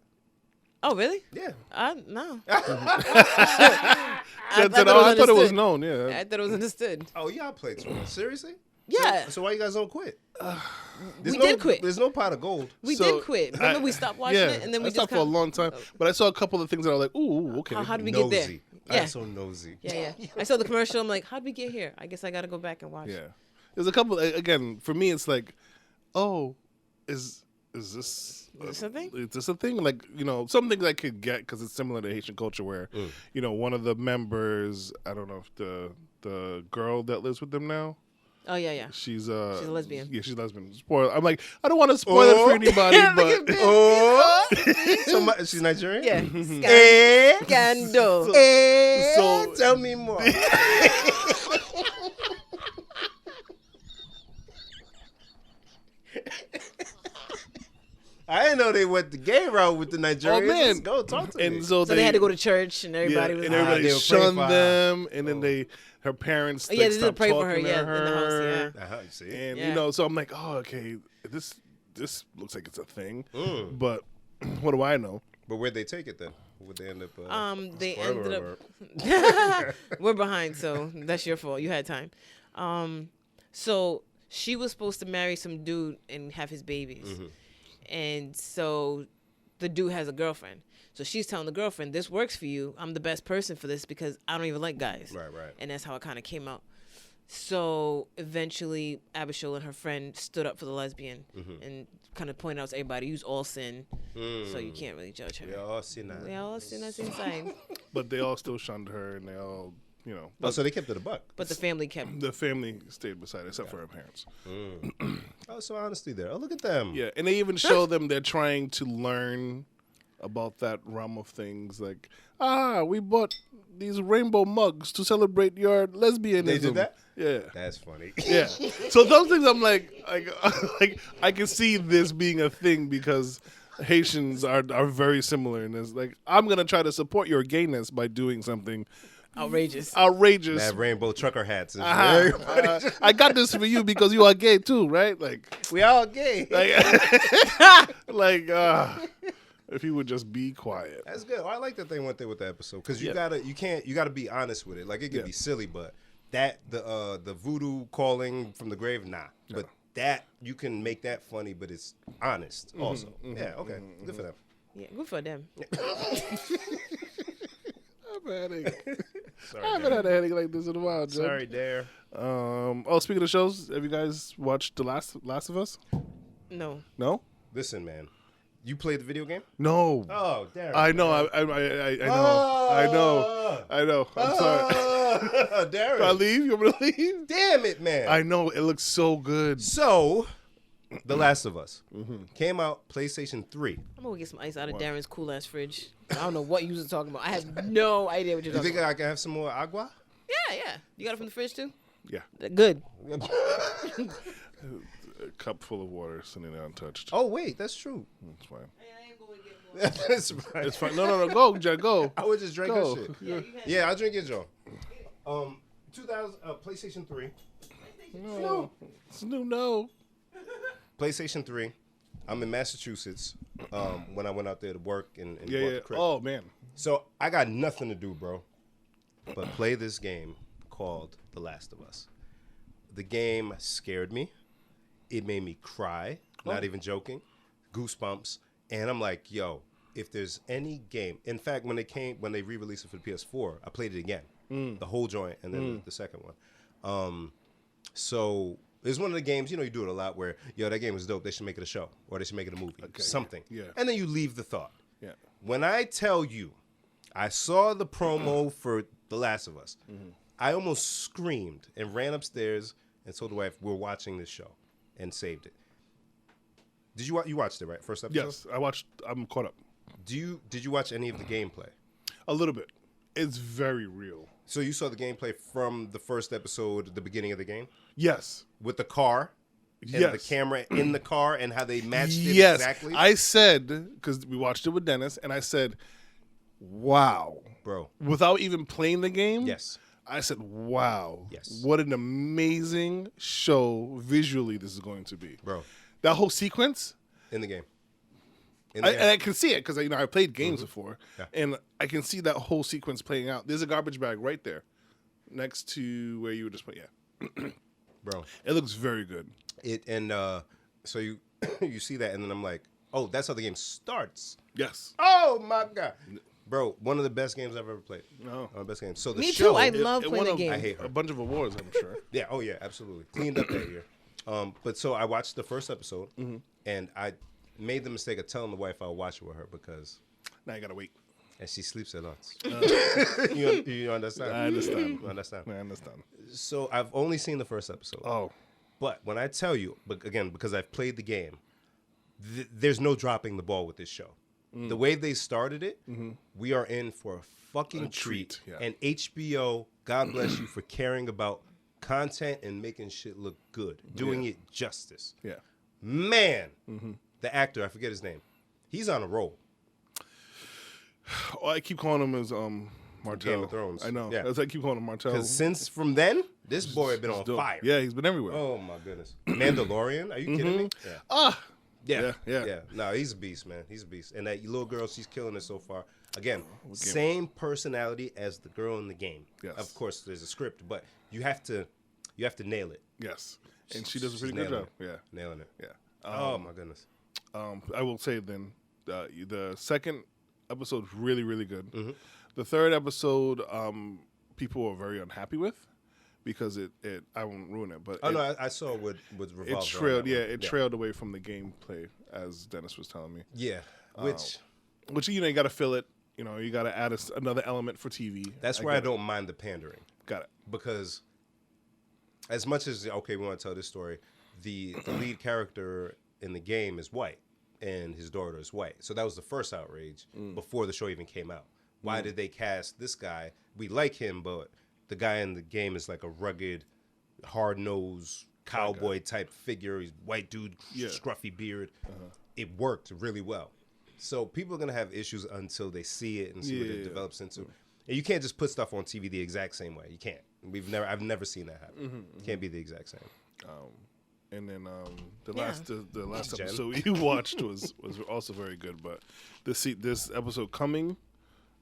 Oh, really? Yeah. No. I thought it was thought it was understood. known. Yeah. I thought it was understood. Oh, y'all played too much. Seriously? Yeah. So why you guys don't quit? We did quit. There's no pot of gold. We So, did quit. Remember, we stopped watching yeah, it, and then we I just stopped for a kinda- long time. But I saw a couple of things that I was like, ooh, okay. How did we get there? Nosy. Yeah. I'm so nosy. Yeah. I saw the commercial. I'm like, how'd we get here? I guess I got to go back and watch. Yeah. There's a couple. Again, for me, it's like, oh, is this? Is this a thing? Is this a thing? Like, you know, some things I could get because it's similar to Haitian culture, where, you know, one of the members, I don't know if the girl that lives with them now. Oh yeah. She's a lesbian. Yeah, she's lesbian. Spoil. I'm like, I don't want to spoil it for anybody, but Oh, she's Nigerian. Yeah. Eh? Scandal. so Tell me more. I didn't know they went the gay route with the Nigerians. Oh, man. Let's go talk to me. and so So they had to go to church, and everybody was. and they everybody were shunned praying for her. them, and then her parents Oh, yeah, like, they did stopped pray for her, talking to yeah, in the house, her. yeah. You see? And Yeah. you know, so I'm like, oh, okay, this looks like it's a thing, Mm. but what do I know? But where'd they take it then? Would they end up? They spoiler ended alert. up. We're behind, so that's your fault. You had time. So she was supposed to marry some dude and have his babies, And so the dude has a girlfriend. So she's telling the girlfriend, this works for you. I'm the best person for this because I don't even like guys. Right. And that's how it kind of came out. So eventually, Abishola and her friend stood up for the lesbian and kind of pointed out to everybody, use all sin. So you can't really judge her. We all sin. We all sin that's inside. But they all still shunned her, and they all, Oh, so they kept it a buck. But the family kept. the family stayed beside her, except for her parents. Oh, so honesty there. Oh, look at them. Yeah, and they even show them they're trying to learn about that realm of things. Like, we bought these rainbow mugs to celebrate your lesbianism. They did that? Yeah. That's funny. Yeah. So those things I'm like I can see this being a thing because Haitians are very similar in this. Like, I'm gonna try to support your gayness by doing something Outrageous. outrageous. That rainbow trucker hats. I got this for you because you are gay too, right? Like, We all gay. if he would just be quiet. That's good. Oh, I like that they went there with the episode because you gotta be honest with it. Like, it could be silly, but that the voodoo calling from the grave, nah. But that you can make that funny, but it's honest also. Yeah, okay, good for them. Yeah, good for them. I've had a Sorry, I haven't Dare. had a headache like this in a while, Judge. Sorry, Dare. Speaking of shows, have you guys watched The Last of Us? No. No? Listen, man. You played the video game? No. Oh, Darren. I know. I know. I'm sorry. Darren. Do I leave? You want me to leave? Damn it, man. I know. It looks so good. So, The Last of Us came out PlayStation 3. I'm going to get some ice out of Darren's cool ass fridge. I don't know what you was talking about. I have no idea what you're You talking think about. I can have some more agua? Yeah. You got it from the fridge too? Yeah. Good. A cup full of water sitting there untouched. Oh, wait, that's true. It's fine. I ain't going to get more. That's right. It's fine. No. Go, Jed. Go. I would just drink Go. that shit. Yeah, I'll drink your Joe. 2000 PlayStation 3. No. It's new. No. PlayStation 3. I'm in Massachusetts when I went out there to work and bought Yeah. the crib. Oh man. So I got nothing to do, bro, but play this game called The Last of Us. The game scared me. It made me cry. Not even joking. Goosebumps. And I'm like, yo, if there's any game. In fact, when they re-released it for the PS4, I played it again. The whole joint and then the second one. So it's one of the games, you do it a lot where, yo, that game was dope. They should make it a show or they should make it a movie. Something. Yeah. And then you leave the thought. Yeah. When I tell you, I saw the promo for The Last of Us, I almost screamed and ran upstairs and told the wife, we're watching this show, and saved it. Did you watched it, right? First episode? Yes, I watched. I'm caught up. Did you watch any of the gameplay? A little bit. It's very real. So you saw the gameplay from the first episode, the beginning of the game? Yes. With the car? And Yes. the camera in the car and how they matched it Yes. exactly? I said, because we watched it with Dennis, and I said, wow. Bro. Without even playing the game? Yes. I said, wow. Yes. What an amazing show visually this is going to be. Bro. That whole sequence, In the game. and I can see it because I played games before, Yeah. and I can see that whole sequence playing out. There's a garbage bag right there next to where you were just playing. Yeah. Bro. It looks very good. So you you see that and then I'm like, oh, that's how the game starts. Yes. Oh my God. Bro, one of the best games I've ever played. No. One of the best games. So the Me show, too. I love It playing won the game. I hate her. a bunch of awards, I'm sure. Yeah, oh yeah, absolutely. Cleaned up that year. But so I watched the first episode and I made the mistake of telling the wife I'll watch it with her because Now you gotta wait. and she sleeps at lunch. You understand? I understand. You understand? I understand. So I've only seen the first episode. Oh, But when I tell you, but again, because I've played the game, there's no dropping the ball with this show. The way they started it, we are in for a fucking treat. yeah. And HBO, God bless you for caring about content and making shit look good, doing it justice. yeah. Man, the actor, I forget his name, he's on a roll. Oh, I keep calling him as Martell. Game of Thrones. I know. Yeah. That's I keep calling him Martell. Because since from then, this boy has been on Dope. fire. Yeah, he's been everywhere. Oh my goodness. Mandalorian? Are you kidding me? Yeah. Yeah. No, he's a beast, man. He's a beast. And that little girl, she's killing it so far. Again, same personality as the girl in the game. Yes. Of course, there's a script, but you have to nail it. Yes. And she does a She's pretty good nailing job. Yeah. Nailing it. Yeah. Oh my goodness. I will say then, the second episode's really, really good. Mm-hmm. The third episode, people were very unhappy with because it I won't ruin it, but I saw what revolved. it trailed. around that Yeah, one. it trailed away from the gameplay, as Dennis was telling me. Yeah, which You got to fill it. You got to add another element for TV. that's where I don't mind the pandering. Got it. Because as much as, okay, we want to tell this story, the lead character in the game is white and his daughter is white. So that was the first outrage before the show even came out. Why did they cast this guy? We like him, but the guy in the game is like a rugged, hard-nosed cowboy type figure. He's white dude, scruffy beard. It worked really well. So people are going to have issues until they see it and see what it develops into. And you can't just put stuff on TV the exact same way. You can't. I've never seen that happen. It can't be the exact same. And then the last episode you watched was also very good. But this episode coming,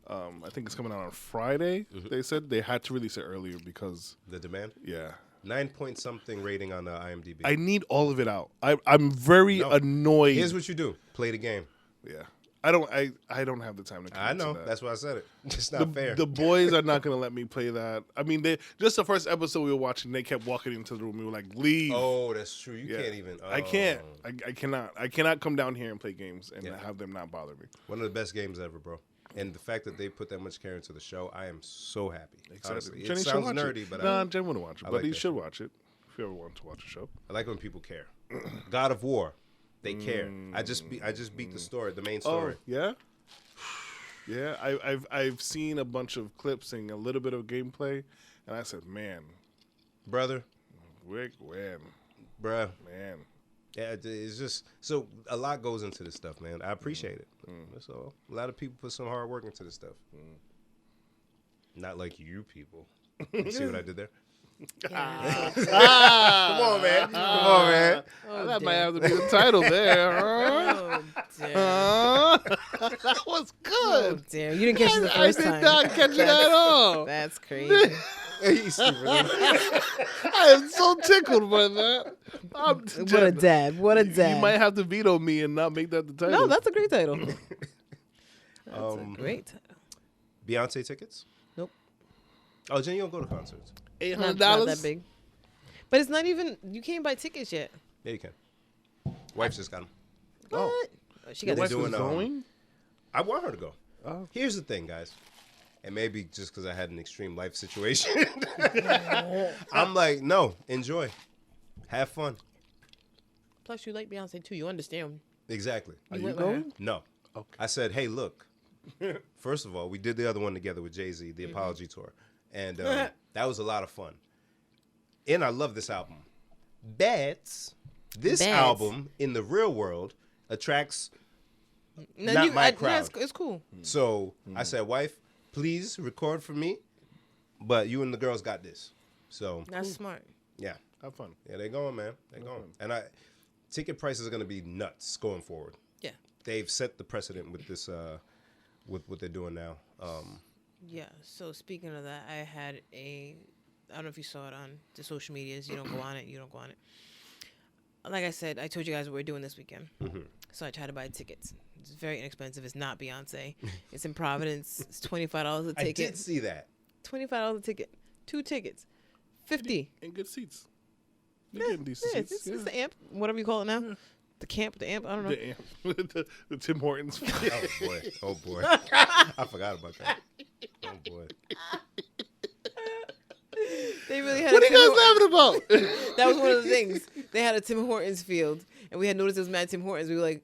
I think it's coming out on Friday. They said they had to release it earlier because The demand? yeah. 9-point-something rating on IMDb. I need all of it out. I'm very annoyed. Here's what you do. Play the game. Yeah. I don't have the time to commit I know. to that. That's why I said it. It's not fair. The boys are not going to let me play that. I mean, just the first episode we were watching, they kept walking into the room. We were like, leave. Oh, that's true. You can't even. Oh. I can't. I cannot. I cannot come down here and play games and have them not bother me. One of the best games ever, bro. And the fact that they put that much care into the show, I am so happy. Honestly. It Jenny sounds should watch nerdy, it. but Nah, Jen wouldn't watch it, but like you that should shit. watch it if you ever want to watch a show. I like when people care. God of War, they care. I just beat the story, the main story. Oh, yeah? Yeah, I've seen a bunch of clips and a little bit of gameplay, and I said, man, Brother, Rick, when? bruh. Man. Yeah, it's just so a lot goes into this stuff, man. I appreciate it. So a lot of people put some hard work into this stuff. Not like you people. You see what I did there? Come on, man. Come on, man. That might have to be the title there. Oh, damn. That was Oh, good. damn. You didn't catch it the first I time. did not catch it at all. That's crazy. He's stupid. I am so tickled by that. What a dad. What a dad. You might have to veto me and not make that the title. No, that's a great title. That's a great title. Beyonce tickets? Nope. Oh, Jen, you don't go to concerts? Not $800. that big. But it's not even, you can't buy tickets yet. Yeah, you can. Wife just got them. What? Oh. She Your got wife the was doing, going? I want her to go. Oh. Here's the thing, guys. And maybe just because I had an extreme life situation, I'm like, no, enjoy. Have fun. Plus, you like Beyonce too. You understand. Exactly. Are You you went with her? going? No. Okay. I said, hey, look. First of all, we did the other one together with Jay-Z, the Apology Tour. And that was a lot of fun. And I love this album. But this album, in the real world, attracts No, not my crowd. Yeah, it's cool. So I said, wife, please record for me, but you and the girls got this. So That's smart. yeah, Have fun. yeah, they going, man, they going. And ticket prices are gonna be nuts going forward. Yeah. They've set the precedent with this, with what they're doing now. Yeah. So speaking of that, I had I don't know if you saw it on the social medias. You don't go on it. You don't go on it. Like I said, I told you guys what we're doing this weekend. So I tried to buy tickets. It's very inexpensive. It's not Beyonce. It's in Providence. It's $25 a I ticket. did see that. $25 a ticket. 2 tickets. 50. And good seats. You're getting decent Yeah, seats. it's the amp, whatever you call it now. The camp, the amp. I don't know. The amp. the Tim Hortons. Oh boy, oh boy, I forgot about that. Oh boy. They really had. What a are you Tim guys laughing about? That was one of the things. They had a Tim Hortons field, and we had noticed it was mad Tim Hortons. We were like,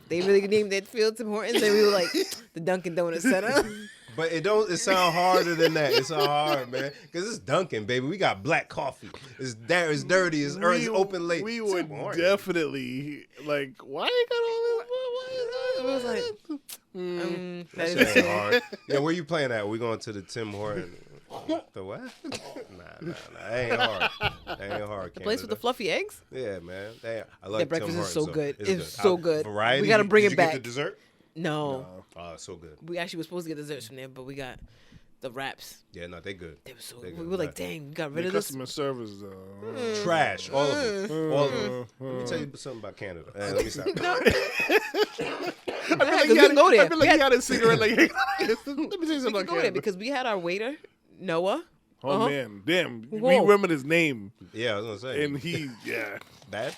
they really named that field Tim Hortons, and we were like, the Dunkin' Donuts Center. But it sound harder than that. It's so hard, man. Because it's Dunkin', baby. We got black coffee. It's there. It's dirty. It's early. It's open late. We Tim would Hortons. definitely like. Why you got all this? Why is that? It was like, That shit ain't hard. Yeah, where you playing at? We going to the Tim Hortons. The what? Nah. That ain't hard. That ain't hard. the place with the fluffy eggs. Yeah, man. I like Their breakfast Tim is so Hortons, good. though. It's so good. Variety. We gotta bring Did it you back. Get the dessert? No. Oh, it's so good. We actually were supposed to get desserts from there, but we got the wraps. Yeah, no, they good. They were so. They We good. were like, dang, we got rid The of this. customer service, though. Trash, all of them. All of them. Let me tell you something about Canada. Let me stop. I feel like go there. I feel like he had a cigarette. Like, let me tell you We something could about go there Canada. because we had our waiter, Noah. Oh man, damn! We Whoa. remembered his name, Yeah, I was gonna say. and he, Bad?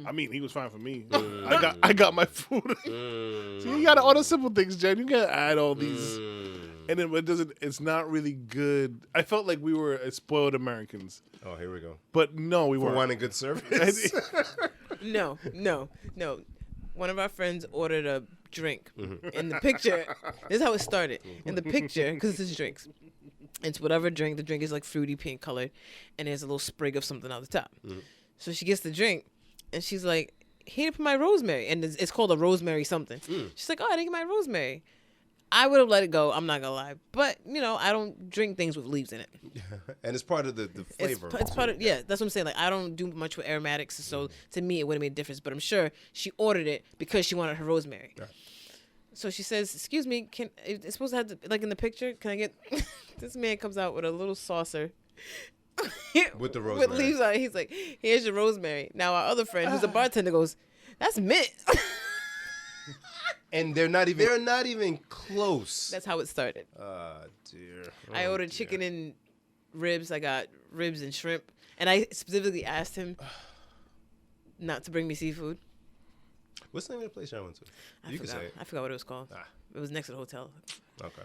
I mean, he was fine for me. I got my food. So you gotta order simple things, Jen. You gotta add all these, and then it doesn't. It's not really good. I felt like we were spoiled Americans, Oh, here we go. but no, we For weren't. wanting good service. No. One of our friends ordered a drink. In the picture, this is how it started. In the picture, because it's drinks. It's whatever drink. The drink is like fruity pink colored, and there's a little sprig of something on the top. So she gets the drink, and she's like, "He didn't put my rosemary," and it's called a rosemary something. She's like, "Oh, I didn't get my rosemary." I would have let it go. I'm not gonna lie, but I don't drink things with leaves in it. And it's part of the flavor. It's part of that's what I'm saying. Like I don't do much with aromatics, so to me it wouldn't make a difference. But I'm sure she ordered it because she wanted her rosemary. Right. So she says, "Excuse me, it's supposed to have like in the picture? Can I get?" This man comes out with a little saucer With the rosemary. with leaves on it. He's like, "Here's your rosemary." Now our other friend, who's a bartender, goes, "That's mint." And they're not even close. That's how it started. Dear. I Oh, ordered dear. chicken and ribs. I got ribs and shrimp, and I specifically asked him not to bring me seafood. What's the name of the place I went to? I You can forgot. say it. I forgot what it was called. Ah. It was next to the hotel. Okay.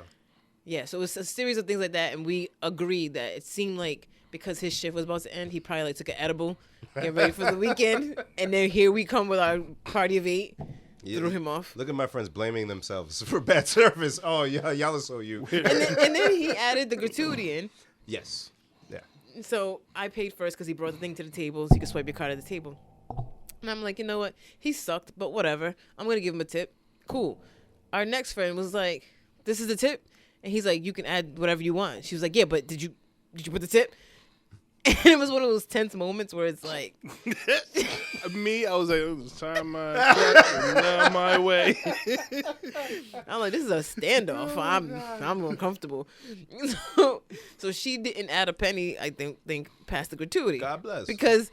Yeah, so it was a series of things like that, and we agreed that it seemed like because his shift was about to end, he probably like took an edible, get ready for the weekend, and then here we come with our party of 8. Yeah. Threw him off. Look at my friends blaming themselves for bad service. Oh, yeah, y'all are so you. And then he added the gratuity in. Yes. Yeah. So I paid first because he brought the thing to the table so you could swipe your card at the table. And I'm like, you know what? He sucked, but whatever. I'm going to give him a tip. Cool. Our next friend was like, this is the tip? And he's like, you can add whatever you want. She was like, yeah, but did you put the tip? And it was one of those tense moments where it's like, Me, I was like, it was time my check and now my way. I'm like, this is a standoff. I'm uncomfortable. So she didn't add a penny, I think past the gratuity. God bless. Because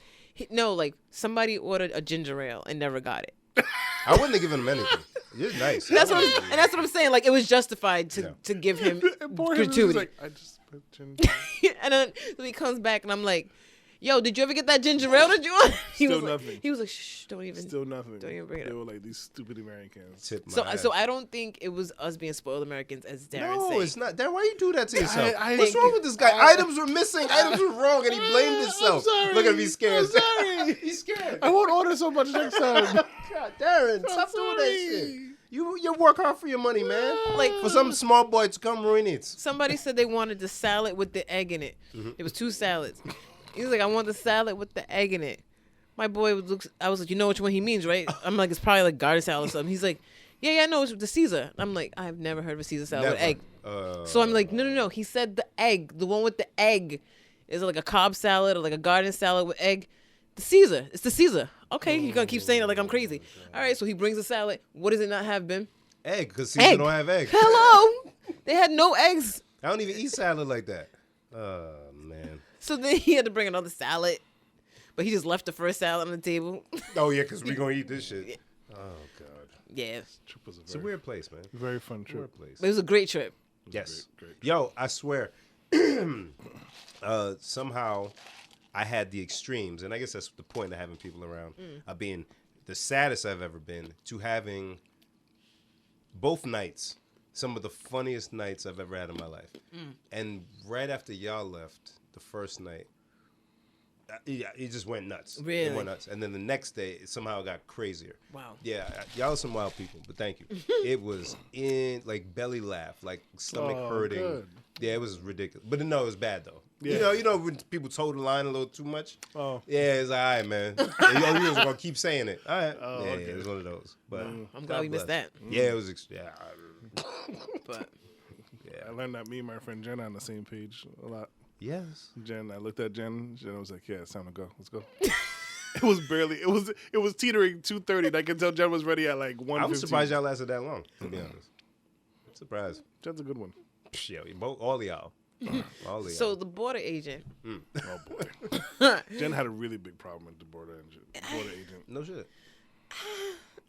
somebody ordered a ginger ale and never got it. I wouldn't have given him anything. You're nice. That's what I'm saying. Like it was justified to give him And poor him, he was gratuity. like, I just put ginger. And then so he comes back and I'm like, yo, did you ever get that ginger ale that you want? Still nothing. He was like, shh, don't even. Still nothing. Don't even bring it They up. were like these stupid Americans. Tip my So hat. I don't think it was us being spoiled Americans as Darren No, saying. it's not. Darren, why you do that to yourself? I What's think- wrong with this guy? Items were missing. Items were wrong, and he blamed himself. I'm sorry. Look at him. He's scared. I'm sorry. He's scared. I won't order so much next time. God, Darren, stop doing that shit. You work hard for your money, man. Like For some small boy to come ruin it. somebody said they wanted the salad with the egg in it. It was 2 salads. He was like, I want the salad with the egg in it. My boy looks. I was like, you know which one he means, right? I'm like, it's probably like garden salad or something. He's like, yeah, I know it's the Caesar. I'm like, I've never heard of a Caesar salad with egg. So I'm like, no. He said the egg, the one with the egg, is it like a Cobb salad or like a garden salad with egg? The Caesar. It's the Caesar. Okay, you're gonna keep saying it like I'm crazy. All right, so he brings the salad. What does it not have, Ben? Egg, because Caesar don't have egg. Hello. They had no eggs. I don't even eat salad like that. Oh, man. So then he had to bring another salad, but he just left the first salad on the table. Oh, yeah, because we're going to eat this shit. Oh, God. Yeah, Trip was It's a weird place, man. very fun trip. Weird place. but it was a great trip. Yes. Great. Yo, I swear. Somehow I had the extremes, and I guess that's the point of having people around, of being the saddest I've ever been to having both nights, some of the funniest nights I've ever had in my life. And right after y'all left, the first night, it just went nuts. Really? It went nuts. And then the next day, it somehow got crazier. Wow. Yeah, y'all are some wild people, but thank you. It was in, like, belly laugh, like stomach hurting. good. Yeah, it was ridiculous. But no, it was bad, though. Yeah. You know when people toe the line a little too much? Oh. Yeah, it's all right, man. And you was going to keep saying it. All right. Oh, yeah, okay. it was one of those. But I'm God glad we missed bless. that. Yeah, it was, But I learned that me and my friend Jen are on the same page a lot. Yes. Jen, I looked at Jen. Jen was like, "Yeah, it's time to go. Let's go." It was barely. It was teetering 2:30. And I could tell Jen was ready at like 1:15. I was surprised y'all lasted that long, to be honest. Surprised. Jen's a good one. Yo, all of y'all. All of y'all. So the border agent. Oh boy. Jen had a really big problem with the border agent. No shit.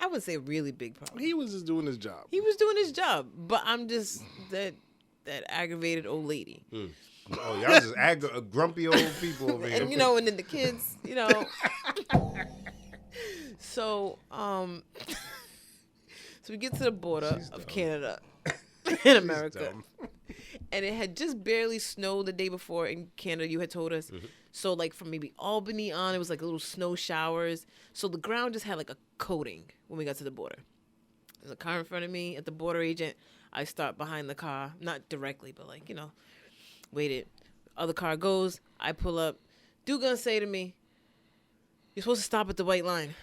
I would say a really big problem. He was just doing his job. He was doing his job, but I'm just that aggravated old lady. Oh, y'all just grumpy old people over here. And and then the kids, So we get to the border of Canada and America. And it had just barely snowed the day before in Canada, you had told us. Mm-hmm. So, like, from maybe Albany on, it was like little snow showers. So the ground just had like a coating when we got to the border. There's a car in front of me at the border agent. I start behind the car, not directly, but like, waited. Other car goes. I pull up. Dude gonna say to me, "You're supposed to stop at the white line."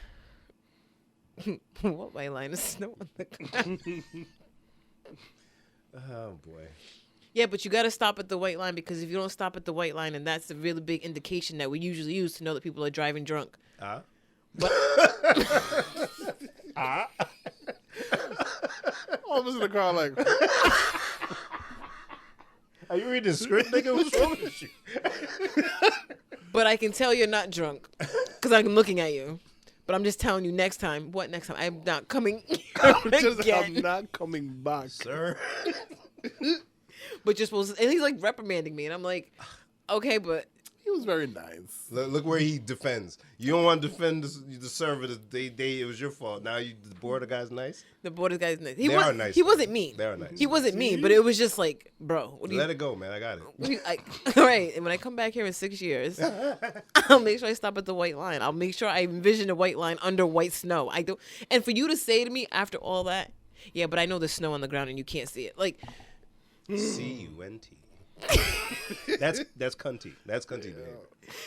What white line? There's snow on the car. Oh, boy. Yeah, but you got to stop at the white line because if you don't stop at the white line, and that's a really big indication that we usually use to know that people are driving drunk. But Almost in the car like. Are you reading the script, nigga? What's wrong with you? But I can tell you're not drunk because I'm looking at you. But I'm just telling you next time. What next time? I'm not coming I'm not coming back, sir. But you're supposed to, and he's like reprimanding me, and I'm like, okay, but he was very nice. Look where he defends. You don't want to defend the server. It was your fault. Now the border guy's nice. The border guy's nice. They are nice. He wasn't mean. They are nice. He wasn't mean, but it was just like, bro, let it go, man. I got it. All right, and when I come back here in 6 years, I'll make sure I stop at the white line. I'll make sure I envision the white line under white snow. I don't. And for you to say to me after all that, yeah, but I know there's snow on the ground and you can't see it. Like, C-U-N-T. That's cunty. That's cunty behavior.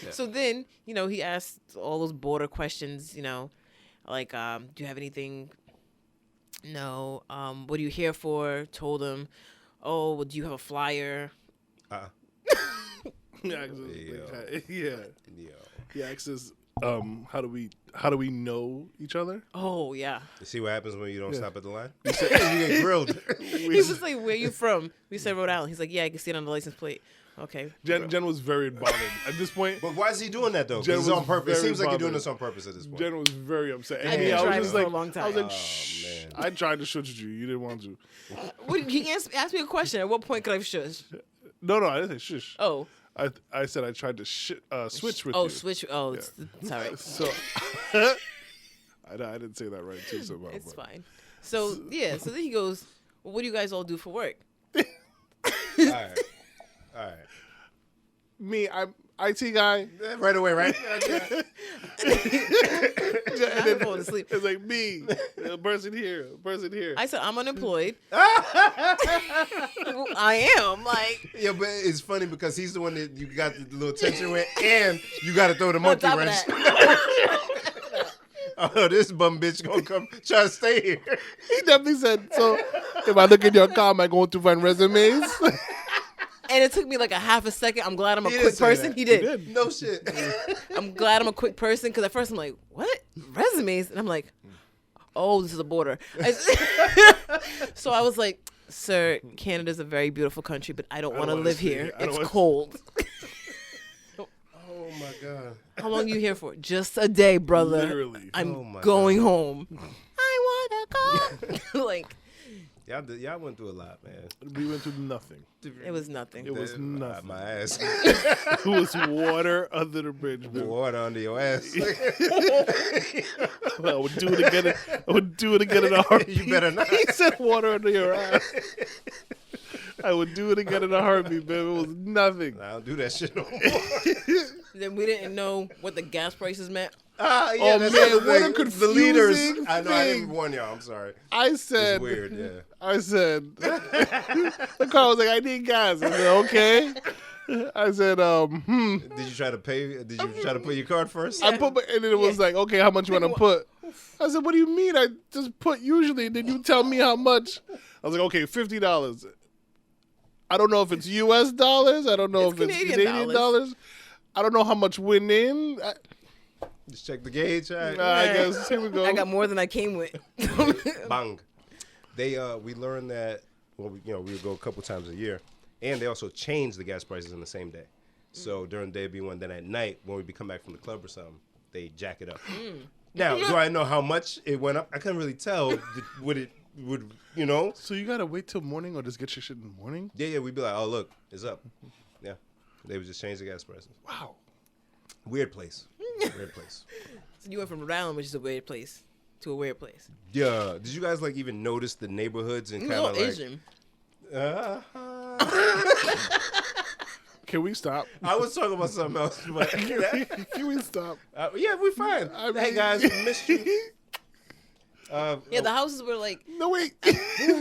Yeah. So then, he asked all those border questions, like, do you have anything? No. What are you here for? Told him, oh, well, do you have a flyer? Yeah. He asked us, how do we know each other? Oh, yeah. You see what happens when you don't stop at the line? You get grilled. He's just like, where you from? We said Rhode Island. He's like, yeah, I can see it on the license plate. Okay. Jen was very bothered at this point. But why is he doing that, though? Because it's on purpose. It seems like you're doing this on purpose at this point. Jen was very upset. I've been driving for a long time. I was like, shh. Man. I tried to shush you. You didn't want to. He asked me a question. At what point could I shush? No, I didn't say shush. Oh. I said I tried to switch with you. Oh, switch. Oh, it's all right. So I didn't say that right too somehow. It's fine. So then he goes, well, what do you guys all do for work? All right. Me, I'm IT guy. Right away, right? I'm falling asleep. It's like me, a person here. I said, I'm unemployed. I am. Like, yeah, but it's funny because he's the one that you got the little tension with, and you got to throw the monkey wrench. Oh, this bum bitch gonna come try to stay here. He definitely said, so if I look in your car, am I going to find resumes? And it took me like a half a second. I'm glad I'm a quick person. He did. No shit. I'm glad I'm a quick person because at first I'm like, what? Resumes? And I'm like, oh, this is a border. So I was like, sir, Canada's a very beautiful country, but I don't want to live here. It's cold. Oh, my God. How long are you here for? Just a day, brother. Literally. I'm going home. I want to go. Like. Y'all went through a lot, man. We went through nothing. It was nothing. It was nothing. My ass. It was water under the bridge, man. Water under your ass. I would do it again. I would do it again in a heartbeat. You better not. He said water under your ass. I would do it again in a heartbeat, man. It was nothing. I don't do that shit no more. Then we didn't know what the gas prices meant. Yeah, that's man, the what a thing. confusing The leaders. thing. I know. I didn't warn y'all. I'm sorry. I said. It's weird. Yeah. I said. The car was like, I need gas. I said, okay. I said, Did you try to pay? Did you try to put your card first? I put, and then it was like, okay, how much you want to put? I said, what do you mean? I just put usually. Then you tell me how much. I was like, okay, $50. I don't know if it's U.S. dollars. I don't know if it's Canadian dollars. I don't know how much went in. Just check the gauge. All right. I guess here we go. I got more than I came with. Bang. We learned that well, we would go a couple times a year, and they also change the gas prices in the same day. So during the day it'd be one, then at night when we come back from the club or something, they jack it up. Now, do I know how much it went up? I couldn't really tell. Would So you gotta wait till morning or just get your shit in the morning? Yeah, we'd be like, oh look, it's up. Yeah, they would just change the gas prices. Wow. Weird place. Weird place. So you went from Rhode Island, which is a weird place, to a weird place. Yeah. Did you guys like even notice the neighborhoods and kind No of like? Asian. Can we stop? I was talking about something else, but Can we stop? yeah, we're fine. Hey guys, we missed you. Yeah, the houses were like. No, wait.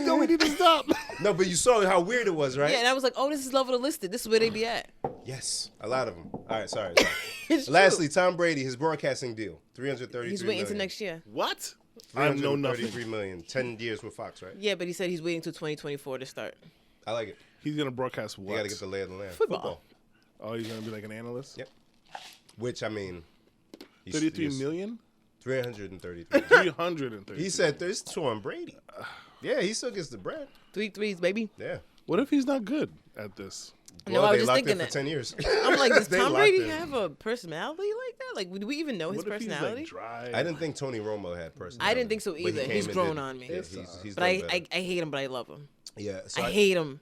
No, we need to stop. No, but you saw how weird it was, right? Yeah, and I was like, oh, this is level of listed. This is where they be at. Yes, a lot of them. All right, sorry. It's Lastly, Tom Brady, his broadcasting deal, $333 He's waiting million. till next year. What? I know nothing. $333 million, 10 years with Fox, right? Yeah, but he said he's waiting till 2024 to start. I like it. He's gonna broadcast what? You got to get the lay of the land. Football. Oh, he's gonna be like an analyst. Yep. Which I mean, 33 million. 333. 330. He said there's Tom Brady. Yeah, he still gets the bread. 3 threes, baby. Yeah. What if he's not good at this? No, Well, I was they just locked thinking in for that. 10 years. I'm like, does They Tom locked Brady in. have a personality like that? Like, do we even know his What if personality? he's like dry? I didn't think Tony Romo had personality. I didn't think so but he either. came He's and grown did- on me. Yeah, he's But done I better. hate him, but I love him. Yeah, so I hate him,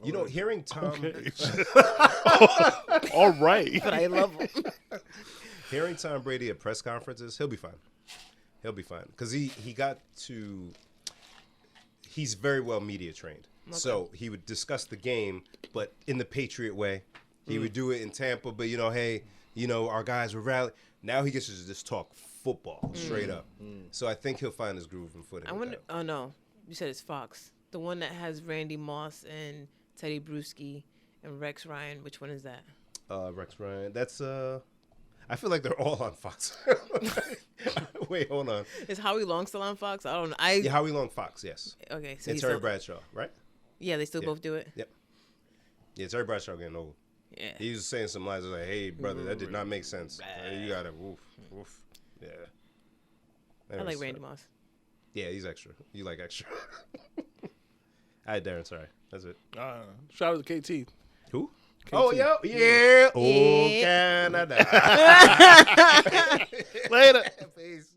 You know, hearing Tom, Okay. All right. but I love him. hearing Tom Brady at press conferences, he'll be fine. He'll be fine because he got to. He's very well media trained, so he would discuss the game, but in the Patriot way. He would do it in Tampa, but hey, our guys were rallying. Now he gets to just talk football straight up. So I think he'll find his groove and footing. I with wonder. that. Oh no, you said it's Fox, the one that has Randy Moss and Teddy Bruschi and Rex Ryan. Which one is that? Rex Ryan. That's I feel like they're all on Fox. Wait, hold on. Is Howie Long still on Fox? I don't know. Yeah, Howie Long Fox, yes. Okay, so And he's Terry still, Bradshaw, right? Yeah, they still both do it. Yep. Yeah, Terry Bradshaw getting old. Yeah. He was saying some lines like, "Hey, brother, that did not make sense. You gotta woof, woof." Yeah. I like Anyways, Randy Moss. Yeah, he's extra. You like extra. All right, Darren. Sorry, that's it. Shout out to KT. Who? KT. Oh, yeah. Oh, Yeah. Canada. Later. Peace.